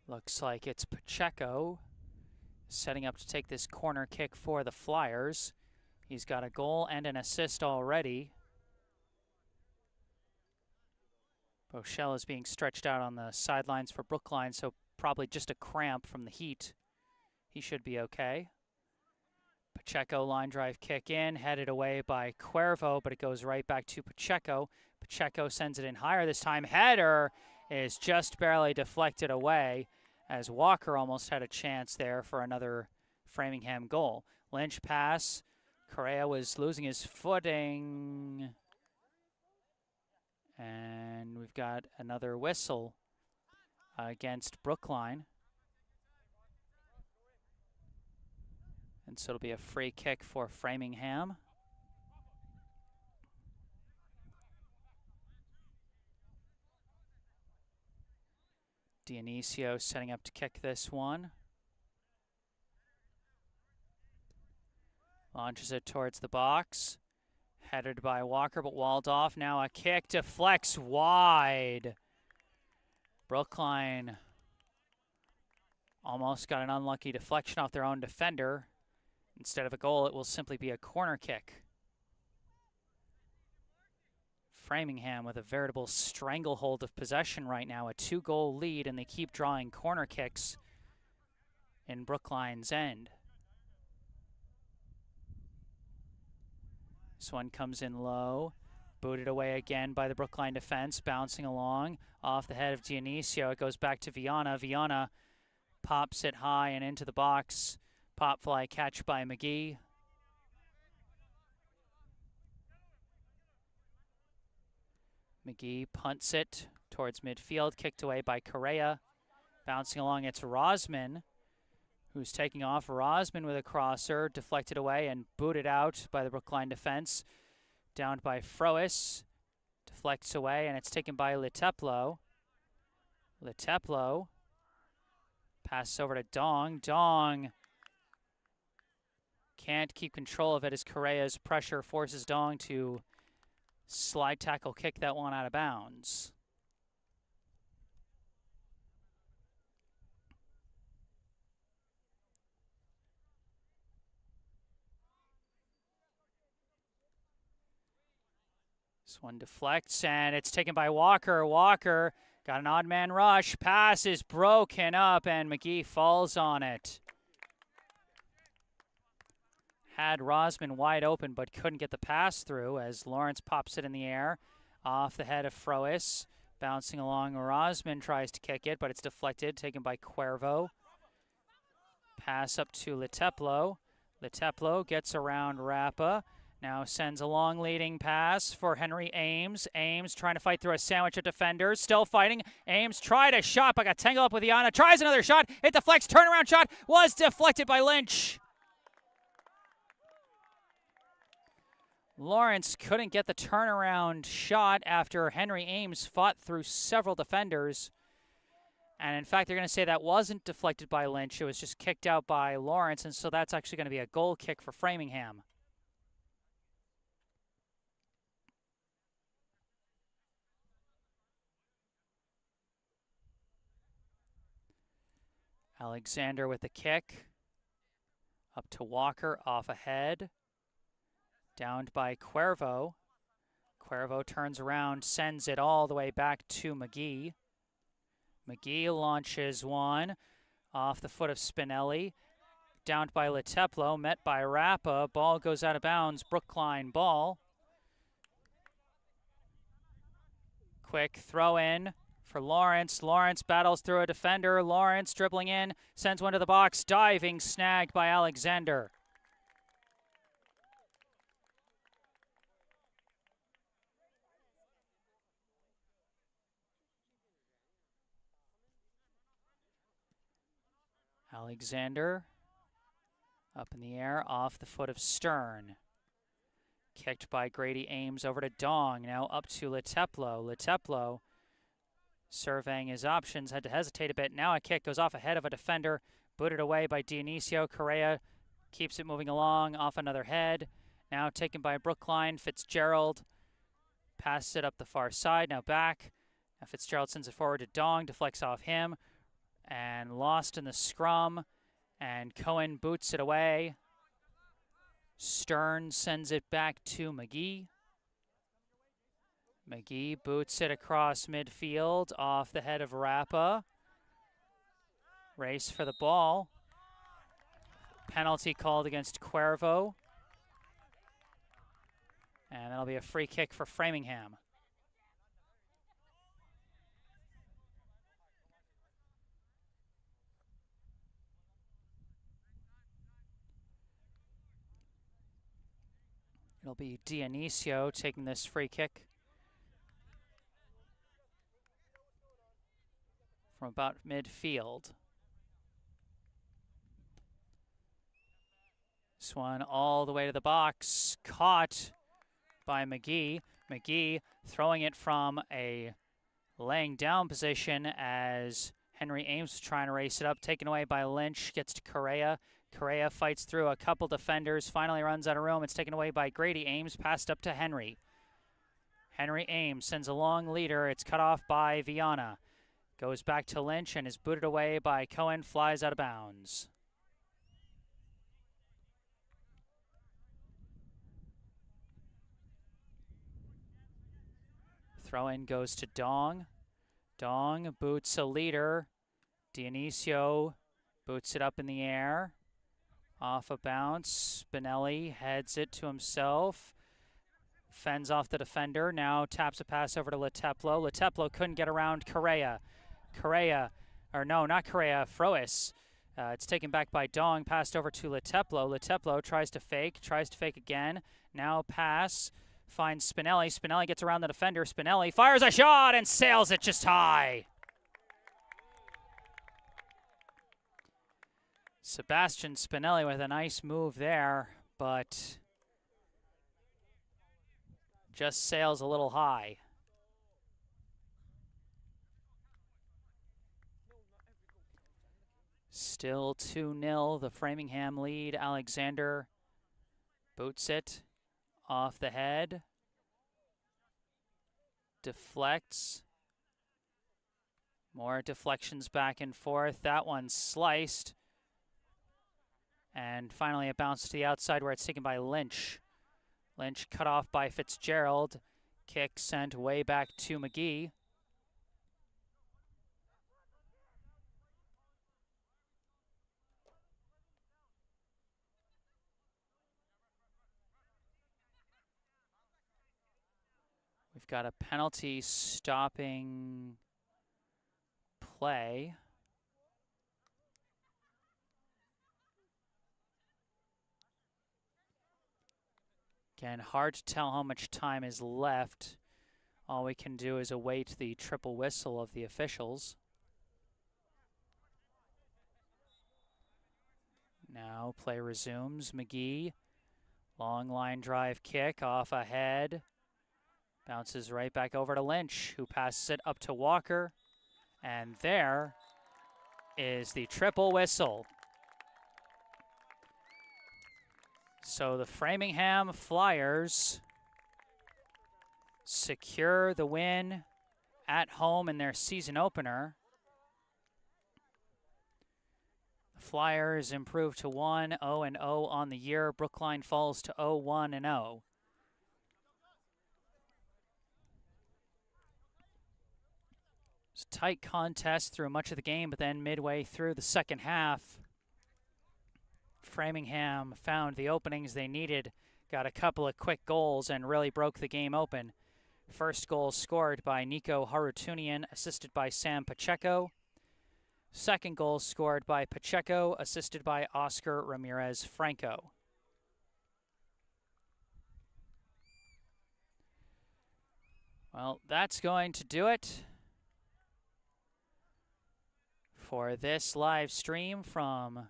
Looks like it's Pacheco setting up to take this corner kick for the Flyers. He's got a goal and an assist already. Boschel is being stretched out on the sidelines for Brookline, so probably just a cramp from the heat. He should be okay. Pacheco line drive kick in, headed away by Cuervo, but it goes right back to Pacheco. Pacheco sends it in higher this time. Header is just barely deflected away as Walker almost had a chance there for another Framingham goal. Lynch pass. Correa was losing his footing. And we've got another whistle against Brookline. And so it'll be a free kick for Framingham. Dionisio setting up to kick this one. Launches it towards the box. Headed by Walker, but walled off. Now a kick deflects wide. Brookline almost got an unlucky deflection off their own defender. Instead of a goal, it will simply be a corner kick. Framingham with a veritable stranglehold of possession right now, a 2-goal lead, and they keep drawing corner kicks in Brookline's end. This one comes in low, booted away again by the Brookline defense, bouncing along off the head of Dionisio. It goes back to Viana. Viana pops it high and into the box. Pop fly catch by McGee. McGee punts it towards midfield, kicked away by Correa. Bouncing along, it's Rosman, who's taking off. Rosman with a crosser, deflected away and booted out by the Brookline defense. Downed by Frois, deflects away, and it's taken by Leteplo. Leteplo passes over to Dong. Dong can't keep control of it as Correa's pressure forces Dong to slide tackle kick that one out of bounds. This one deflects, and it's taken by Walker. Walker got an odd man rush. Pass is broken up, and McGee falls on it. Had Rosman wide open, but couldn't get the pass through as Lawrence pops it in the air off the head of Frois. Bouncing along, Rosman tries to kick it, but it's deflected, taken by Cuervo. Pass up to Leteplo. Leteplo gets around Rappa. Now sends a long leading pass for Henry Ames. Ames trying to fight through a sandwich of defenders. Still fighting. Ames tried a shot, but got tangled up with Iana. Tries another shot. It deflects. Turnaround shot was deflected by Lynch. Lawrence couldn't get the turnaround shot after Henry Ames fought through several defenders. And in fact, they're going to say that wasn't deflected by Lynch. It was just kicked out by Lawrence, and so that's actually going to be a goal kick for Framingham. Alexander with the kick. Up to Walker, off ahead. Downed by Cuervo. Cuervo turns around, sends it all the way back to McGee. McGee launches one off the foot of Spinelli. Downed by Leteplo, met by Rappa. Ball goes out of bounds. Brookline ball. Quick throw in for Lawrence. Lawrence battles through a defender. Lawrence dribbling in, sends one to the box. Diving, snagged by Alexander. Alexander up in the air off the foot of Stern. Kicked by Grady Ames over to Dong. Now up to Leteplo. Leteplo Surveying his options, had to hesitate a bit. Now a kick goes off ahead of a defender, booted away by Dionisio. Correa keeps it moving along, off another head. Now taken by Brookline. Fitzgerald passes it up the far side, now back. Now Fitzgerald sends it forward to Dong, deflects off him, and lost in the scrum. And Cohen boots it away. Stern sends it back to McGee. McGee boots it across midfield, off the head of Rappa. Race for the ball. Penalty called against Cuervo. And that'll be a free kick for Framingham. It'll be Dionisio taking this free kick from about midfield. This one all the way to the box, caught by McGee. McGee throwing it from a laying down position as Henry Ames trying to race it up, taken away by Lynch, gets to Correa. Correa fights through a couple defenders, finally runs out of room. It's taken away by Grady Ames, passed up to Henry. Henry Ames sends a long leader. It's cut off by Viana. Goes back to Lynch and is booted away by Cohen, flies out of bounds. Throw-in goes to Dong. Dong boots a leader. Dionisio boots it up in the air. Off a bounce. Spinelli heads it to himself. Fends off the defender. Now taps a pass over to Leteplo. Leteplo couldn't get around Correa. Frois. It's taken back by Dong. Passed over to Leteplo. Leteplo tries to fake again. Now pass. Finds Spinelli. Spinelli gets around the defender. Spinelli fires a shot and sails it just high. Sebastian Spinelli with a nice move there, but just sails a little high. Still 2-0, the Framingham lead. Alexander boots it off the head. Deflects. More deflections back and forth. That one's sliced. And finally a bounce to the outside where it's taken by Lynch. Lynch cut off by Fitzgerald. Kick sent way back to McGee. We've got a penalty stopping play. Again, hard to tell how much time is left. All we can do is await the triple whistle of the officials. Now play resumes. McGee, long line drive kick off ahead. Bounces right back over to Lynch, who passes it up to Walker. And there is the triple whistle. So the Framingham Flyers secure the win at home in their season opener. The Flyers improve to 1-0-0 on the year. Brookline falls to 0-1-0. It's a tight contest through much of the game, but then midway through the second half, Framingham found the openings they needed, got a couple of quick goals, and really broke the game open. First goal scored by Nico Harutunian, assisted by Sam Pacheco. Second goal scored by Pacheco, assisted by Oscar Ramirez Franco. Well, that's going to do it for this live stream from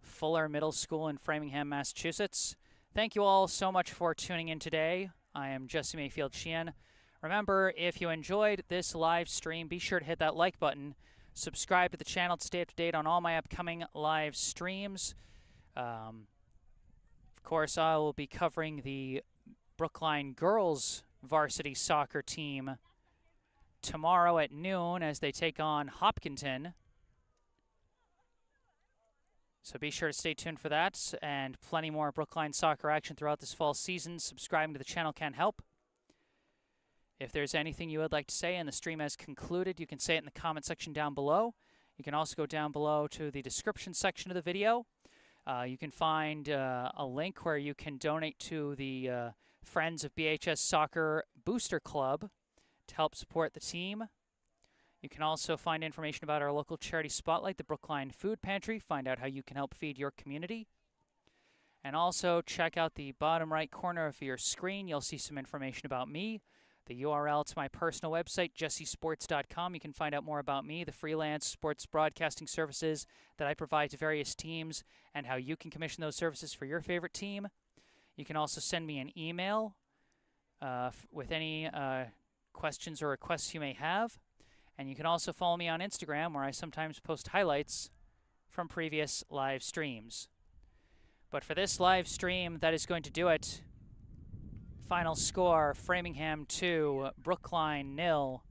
Fuller Middle School in Framingham, Massachusetts. Thank you all so much for tuning in today. I am Jesse Mayfield-Sheehan, Remember, if you enjoyed this live stream, be sure to hit that like button. Subscribe to the channel to stay up to date on all my upcoming live streams. Of course, I will be covering the Brookline girls varsity soccer team tomorrow at noon as they take on Hopkinton. So be sure to stay tuned for that and plenty more Brookline soccer action throughout this fall season. Subscribing to the channel can help. If there's anything you would like to say and the stream has concluded, you can say it in the comment section down below. You can also go down below to the description section of the video. You can find a link where you can donate to the Friends of BHS Soccer Booster Club to help support the team. You can also find information about our local charity spotlight, the Brookline Food Pantry. Find out how you can help feed your community. And also check out the bottom right corner of your screen. You'll see some information about me. The URL to my personal website, jessesports.com. You can find out more about me, the freelance sports broadcasting services that I provide to various teams, and how you can commission those services for your favorite team. You can also send me an email with any questions or requests you may have. And you can also follow me on Instagram, where I sometimes post highlights from previous live streams. But for this live stream, that is going to do it. Final score, Framingham 2, Brookline 0.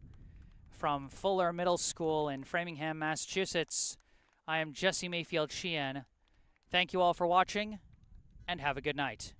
From Fuller Middle School in Framingham, Massachusetts, I am Jesse Mayfield-Sheehan. Thank you all for watching, and have a good night.